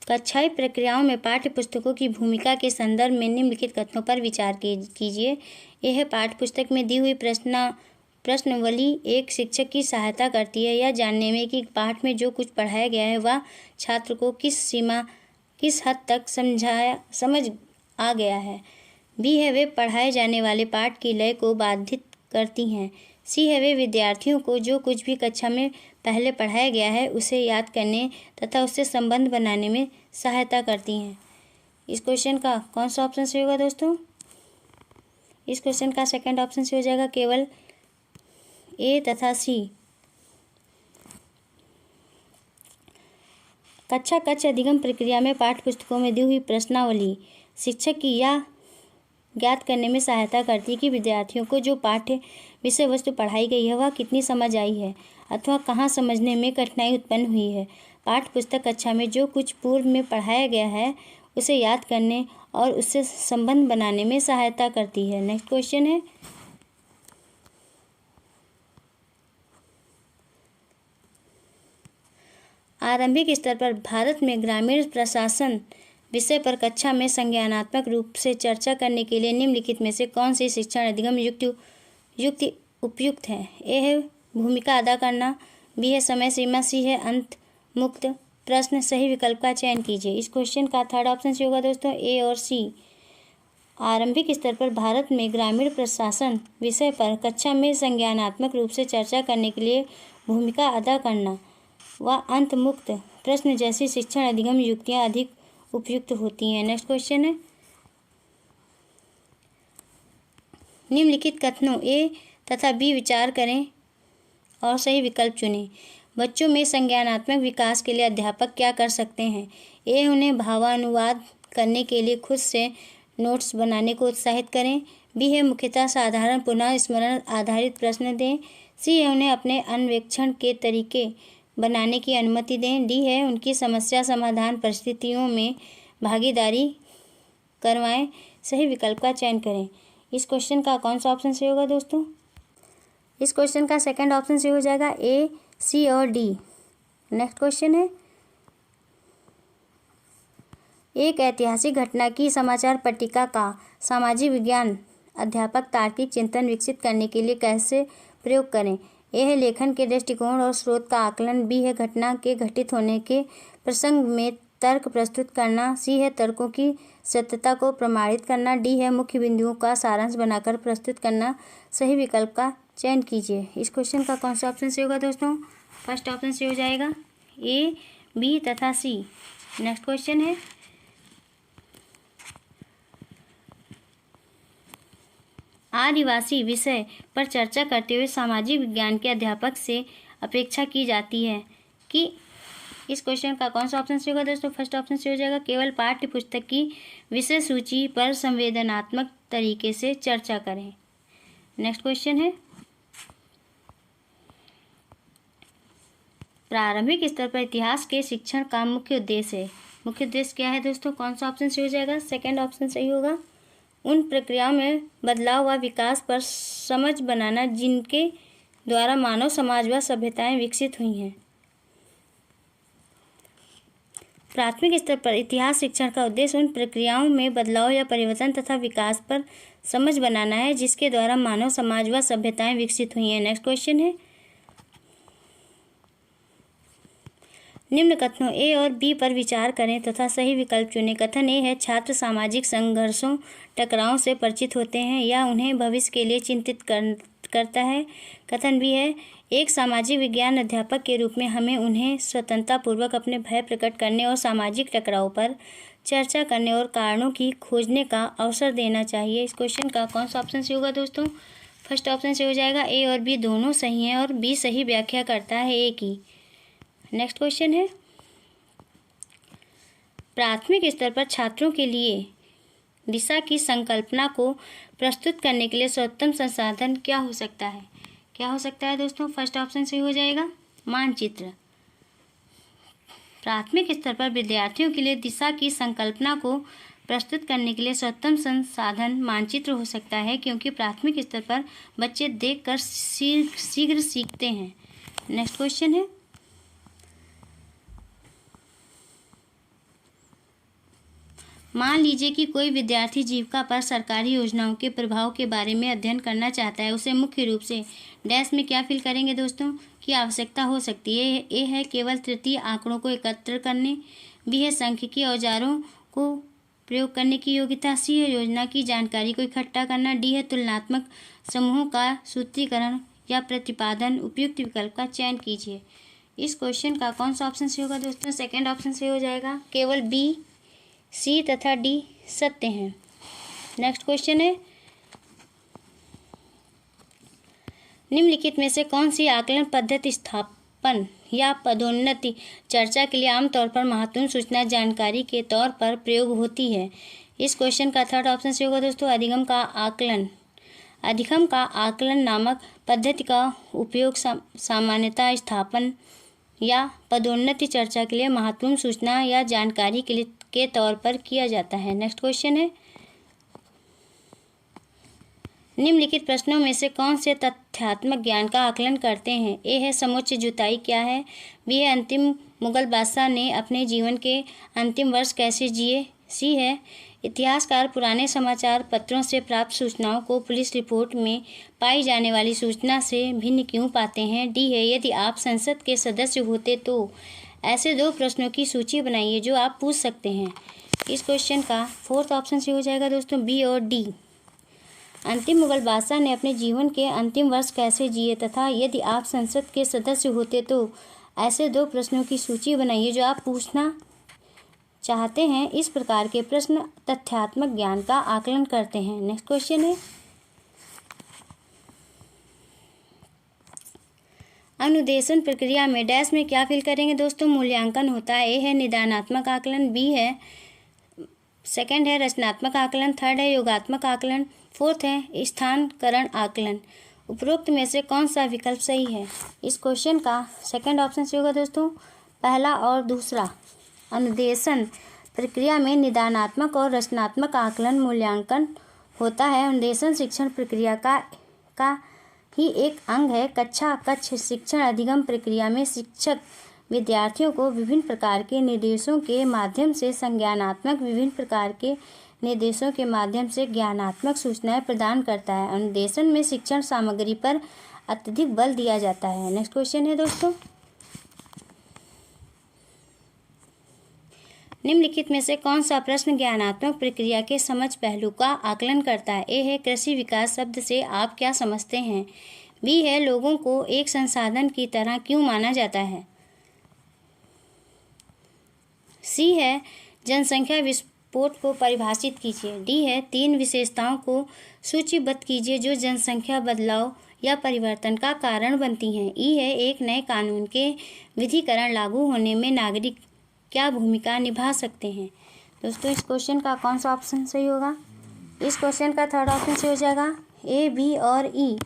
A: कक्षाई प्रक्रियाओं में पाठ्य पुस्तकों की भूमिका के संदर्भ में निम्नलिखित कथनों पर विचार कीजिए। यह पाठ्य पुस्तक में दी हुई प्रश्नावली एक शिक्षक की सहायता करती है यह जानने में कि पाठ में जो कुछ पढ़ाया गया है वह छात्र को किस हद तक समझ आ गया है। बी है, वे पढ़ाए जाने वाले पाठ की लय को बाधित करती हैं। सी है, वे विद्यार्थियों को जो कुछ भी कक्षा में पहले पढ़ाया गया है उसे याद करने तथा उससे संबंध बनाने में सहायता करती हैं। इस क्वेश्चन का कौन सा ऑप्शन से होगा दोस्तों? इस क्वेश्चन का सेकंड ऑप्शन से हो जाएगा, केवल ए तथा सी। कक्षा कक्ष अधिगम प्रक्रिया में पाठ्य पुस्तकों में दी हुई प्रश्नावली शिक्षक की यह ज्ञात करने में सहायता करती है कि विद्यार्थियों को जो पाठ्य विषय वस्तु पढ़ाई गई है वह कितनी समझ आई है अथवा कहाँ समझने में कठिनाई उत्पन्न हुई है। पाठ्य पुस्तक कक्षा में जो कुछ पूर्व में पढ़ाया गया है उसे याद करने और उससे संबंध बनाने में सहायता करती है। नेक्स्ट क्वेश्चन है, आरंभिक स्तर पर भारत में ग्रामीण प्रशासन विषय पर कक्षा में संज्ञानात्मक रूप से चर्चा करने के लिए निम्नलिखित में से कौन सी शिक्षण अधिगम युक्ति उपयुक्त है? ए है भूमिका अदा करना, बी है समय सीमा, सी है अंत मुक्त प्रश्न। सही विकल्प का चयन कीजिए। इस क्वेश्चन का थर्ड ऑप्शन से होगा दोस्तों ए और सी। आरंभिक स्तर पर भारत में ग्रामीण प्रशासन विषय पर कक्षा में संज्ञानात्मक रूप से चर्चा करने के लिए भूमिका अदा करना व अंत मुक्त प्रश्न जैसी शिक्षण अधिगम युक्तियाँ अधिक उपयुक्त होती हैं। नेक्स्ट क्वेश्चन है, निम्नलिखित कथनों ए तथा बी विचार करें और सही विकल्प चुनें। बच्चों में संज्ञानात्मक विकास के लिए अध्यापक क्या कर सकते हैं? ए उन्हें भावानुवाद करने के लिए खुद से नोट्स बनाने को उत्साहित करें, बी है मुख्यतः साधारण पुनः स्मरण आधारित प्रश्न दें, सी है उन्हें अपने अन्वेक्षण के तरीके बनाने की अनुमति दें, डी है उनकी समस्या समाधान परिस्थितियों में भागीदारी करवाएं। सही विकल्प का चयन करें। इस क्वेश्चन का कौन सा ऑप्शन सही होगा दोस्तों? इस क्वेश्चन का सेकंड ऑप्शन सही हो जाएगा ए, सी और डी। नेक्स्ट क्वेश्चन है, एक ऐतिहासिक घटना की समाचार पट्टिका का सामाजिक विज्ञान अध्यापक तार्किक चिंतन विकसित करने के लिए कैसे प्रयोग करें? ए है लेखन के दृष्टिकोण और स्रोत का आकलन, बी है घटना के घटित होने के प्रसंग में तर्क प्रस्तुत करना, सी है तर्कों की सत्यता को प्रमाणित करना, डी है मुख्य बिंदुओं का सारांश बनाकर प्रस्तुत करना। सही विकल्प का चयन कीजिए। इस क्वेश्चन का कौन सा ऑप्शन से होगा दोस्तों? फर्स्ट ऑप्शन से हो जाएगा ए, बी तथा सी। नेक्स्ट क्वेश्चन है, आदिवासी विषय पर चर्चा करते हुए सामाजिक विज्ञान के अध्यापक से अपेक्षा की जाती है कि इस क्वेश्चन का कौन सा ऑप्शन से होगा दोस्तों? फर्स्ट ऑप्शन से हो जाएगा केवल पाठ्य पुस्तक की विषय सूची पर संवेदनात्मक तरीके से चर्चा करें। नेक्स्ट क्वेश्चन है, प्रारंभिक स्तर पर इतिहास के शिक्षण का मुख्य उद्देश्य है। मुख्य उद्देश्य क्या है दोस्तों? कौन सा ऑप्शन से हो जाएगा? सेकंड ऑप्शन सही होगा। उन प्रक्रियाओं में बदलाव व विकास पर समझ बनाना जिनके द्वारा मानव समाज व सभ्यताएं विकसित हुई हैं। प्राथमिक स्तर पर इतिहास शिक्षण का उद्देश्य उन प्रक्रियाओं में बदलाव या परिवर्तन तथा विकास पर समझ बनाना है जिसके द्वारा मानव समाज व सभ्यताएं विकसित हुई हैं। नेक्स्ट क्वेश्चन है, निम्न कथनों ए और बी पर विचार करें तथा सही विकल्प चुनें। कथन ए है छात्र सामाजिक संघर्षों टकरावों से परिचित होते हैं या उन्हें भविष्य के लिए चिंतित करता है। कथन बी है एक सामाजिक विज्ञान अध्यापक के रूप में हमें उन्हें स्वतंत्रतापूर्वक अपने भय प्रकट करने और सामाजिक टकराव पर चर्चा करने और कारणों की खोजने का अवसर देना चाहिए। इस क्वेश्चन का कौन सा ऑप्शन से होगा दोस्तों? फर्स्ट ऑप्शन से हो जाएगा ए और बी दोनों सही हैं और बी सही व्याख्या करता है ए की। नेक्स्ट क्वेश्चन है, प्राथमिक स्तर पर छात्रों के लिए दिशा की संकल्पना को प्रस्तुत करने के लिए सर्वोत्तम संसाधन क्या हो सकता है? क्या हो सकता है दोस्तों? फर्स्ट ऑप्शन से हो जाएगा मानचित्र। प्राथमिक स्तर पर विद्यार्थियों के लिए दिशा की संकल्पना को प्रस्तुत करने के लिए सर्वोत्तम संसाधन मानचित्र हो सकता है क्योंकि प्राथमिक स्तर पर बच्चे देखकर शीघ्र सीखते हैं। नेक्स्ट क्वेश्चन है, मान लीजिए कि कोई विद्यार्थी जीविका पर सरकारी योजनाओं के प्रभाव के बारे में अध्ययन करना चाहता है। उसे मुख्य रूप से डैश में क्या फिल करेंगे दोस्तों की आवश्यकता हो सकती है? ए है केवल तृतीय आंकड़ों को एकत्र करने, बी है सांख्यिकीय औजारों को प्रयोग करने की योग्यता, सी है योजना की जानकारी को इकट्ठा करना, डी है तुलनात्मक समूहों का सूत्रीकरण या प्रतिपादन। उपयुक्त विकल्प का चयन कीजिए। इस क्वेश्चन का कौन सा ऑप्शन से होगा दोस्तों? सेकेंड ऑप्शन से हो जाएगा। केवल बी, सी तथा डी सत्य हैं। नेक्स्ट क्वेश्चन है, निम्नलिखित में से कौन सी आकलन पद्धति स्थापन या पदोन्नति चर्चा के लिए आमतौर पर महत्वपूर्ण सूचना जानकारी के तौर पर प्रयोग होती है। इस क्वेश्चन का थर्ड ऑप्शन से होगा दोस्तों अधिगम का आकलन नामक पद्धति का उपयोग सामान्यतः स्थापन या पदोन्नति चर्चा के लिए महत्वपूर्ण सूचना या जानकारी के तौर पर किया जाता है। नेक्स्ट क्वेश्चन है, निम्नलिखित प्रश्नों में से कौन से तथ्यात्मक ज्ञान का आकलन करते हैं? ए है समोच्च जुताई क्या है, बी है अंतिम मुगल बादशाह ने अपने जीवन के अंतिम वर्ष कैसे जिए, सी है इतिहासकार पुराने समाचार पत्रों से प्राप्त सूचनाओं को पुलिस रिपोर्ट में पाई जाने वाली सूचना से भिन्न क्यों पाते हैं, डी है यदि आप संसद के सदस्य होते तो ऐसे 2 प्रश्नों की सूची बनाइए जो आप पूछ सकते हैं। इस क्वेश्चन का फोर्थ ऑप्शन से हो जाएगा दोस्तों बी और डी। अंतिम मुगल बादशाह ने अपने जीवन के अंतिम वर्ष कैसे जिए तथा यदि आप संसद के सदस्य होते तो ऐसे 2 प्रश्नों की सूची बनाइए जो आप पूछना चाहते हैं। इस प्रकार के प्रश्न तथ्यात्मक ज्ञान का आकलन करते हैं। नेक्स्ट क्वेश्चन है, अनुदेशन प्रक्रिया में डैश में क्या फिल करेंगे दोस्तों? मूल्यांकन होता है। ए है निदानात्मक आकलन, बी है सेकंड है रचनात्मक आकलन, थर्ड है योगात्मक आकलन, फोर्थ है स्थानकरण आकलन। उपरोक्त में से कौन सा विकल्प सही है? इस क्वेश्चन का सेकंड ऑप्शन से होगा दोस्तों पहला और दूसरा। अनुदेशन प्रक्रिया में निदानात्मक और रचनात्मक आकलन मूल्यांकन होता है। अनुदेशन शिक्षण प्रक्रिया का ही एक अंग है। कक्ष शिक्षण अधिगम प्रक्रिया में शिक्षक विद्यार्थियों को विभिन्न प्रकार के निर्देशों के माध्यम से संज्ञानात्मक विभिन्न प्रकार के निर्देशों के माध्यम से ज्ञानात्मक सूचनाएं प्रदान करता है। अनुदेशन में शिक्षण सामग्री पर अत्यधिक बल दिया जाता है। नेक्स्ट क्वेश्चन है दोस्तों, निम्नलिखित में से कौन सा प्रश्न ज्ञानात्मक प्रक्रिया के समझ पहलू का आकलन करता है? ए है कृषि विकास शब्द से आप क्या समझते हैं, बी है लोगों को एक संसाधन की तरह क्यों माना जाता है, सी है जनसंख्या विस्फोट को परिभाषित कीजिए, डी है 3 विशेषताओं को सूचीबद्ध कीजिए जो जनसंख्या बदलाव या परिवर्तन का कारण बनती हैं, ई है एक नए कानून के विधिकरण लागू होने में नागरिक क्या भूमिका निभा सकते हैं। दोस्तों इस क्वेश्चन का कौन सा ऑप्शन सही होगा? इस क्वेश्चन का थर्ड ऑप्शन से हो जाएगा ए, बी और ई।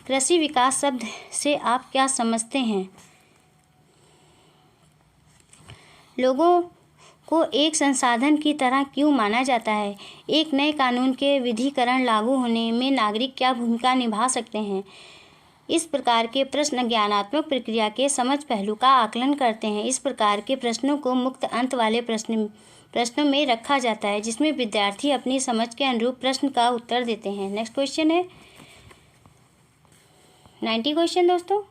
A: कृषि विकास शब्द से आप क्या समझते हैं? लोगों को एक संसाधन की तरह क्यों माना जाता है? एक नए कानून के विधिकरण लागू होने में नागरिक क्या भूमिका निभा सकते हैं? इस प्रकार के प्रश्न ज्ञानात्मक प्रक्रिया के समझ पहलू का आकलन करते हैं। इस प्रकार के प्रश्नों को मुक्त अंत वाले प्रश्नों में रखा जाता है जिसमें विद्यार्थी अपनी समझ के अनुरूप प्रश्न का उत्तर देते हैं। नेक्स्ट क्वेश्चन है 90 क्वेश्चन दोस्तों,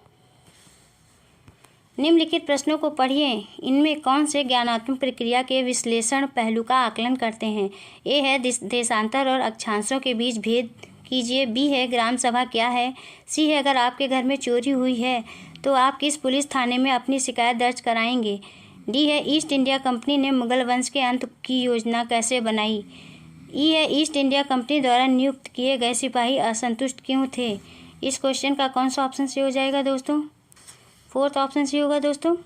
A: निम्नलिखित प्रश्नों को पढ़िए, इनमें कौन से ज्ञानात्मक प्रक्रिया के विश्लेषण पहलू का आकलन करते हैं? ए है देशांतर और अक्षांशों के बीच भेद कीजिए, बी है ग्राम सभा क्या है, सी है अगर आपके घर में चोरी हुई है तो आप किस पुलिस थाने में अपनी शिकायत दर्ज कराएंगे, डी है ईस्ट इंडिया कंपनी ने मुगल वंश के अंत की योजना कैसे बनाई, ई है ईस्ट इंडिया कंपनी द्वारा नियुक्त किए गए सिपाही असंतुष्ट क्यों थे। इस क्वेश्चन का कौन सा ऑप्शन से हो जाएगा दोस्तों? फोर्थ ऑप्शन से होगा दोस्तों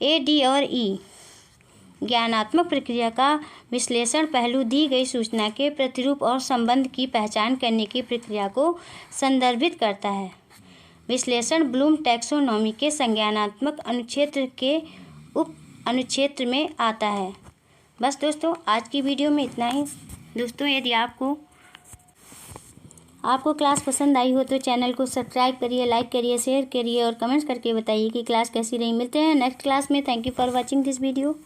A: ए, डी और ई। ज्ञानात्मक प्रक्रिया का विश्लेषण पहलू दी गई सूचना के प्रतिरूप और संबंध की पहचान करने की प्रक्रिया को संदर्भित करता है। विश्लेषण ब्लूम टैक्सोनॉमी के संज्ञानात्मक अनुक्षेत्र के उप अनुक्षेत्र में आता है। बस दोस्तों आज की वीडियो में इतना ही। दोस्तों यदि आपको क्लास पसंद आई हो तो चैनल को सब्सक्राइब करिए, लाइक करिए, शेयर करिए और कमेंट्स करके बताइए कि क्लास कैसी रही। मिलते हैं नेक्स्ट क्लास में। Thank you for watching this video.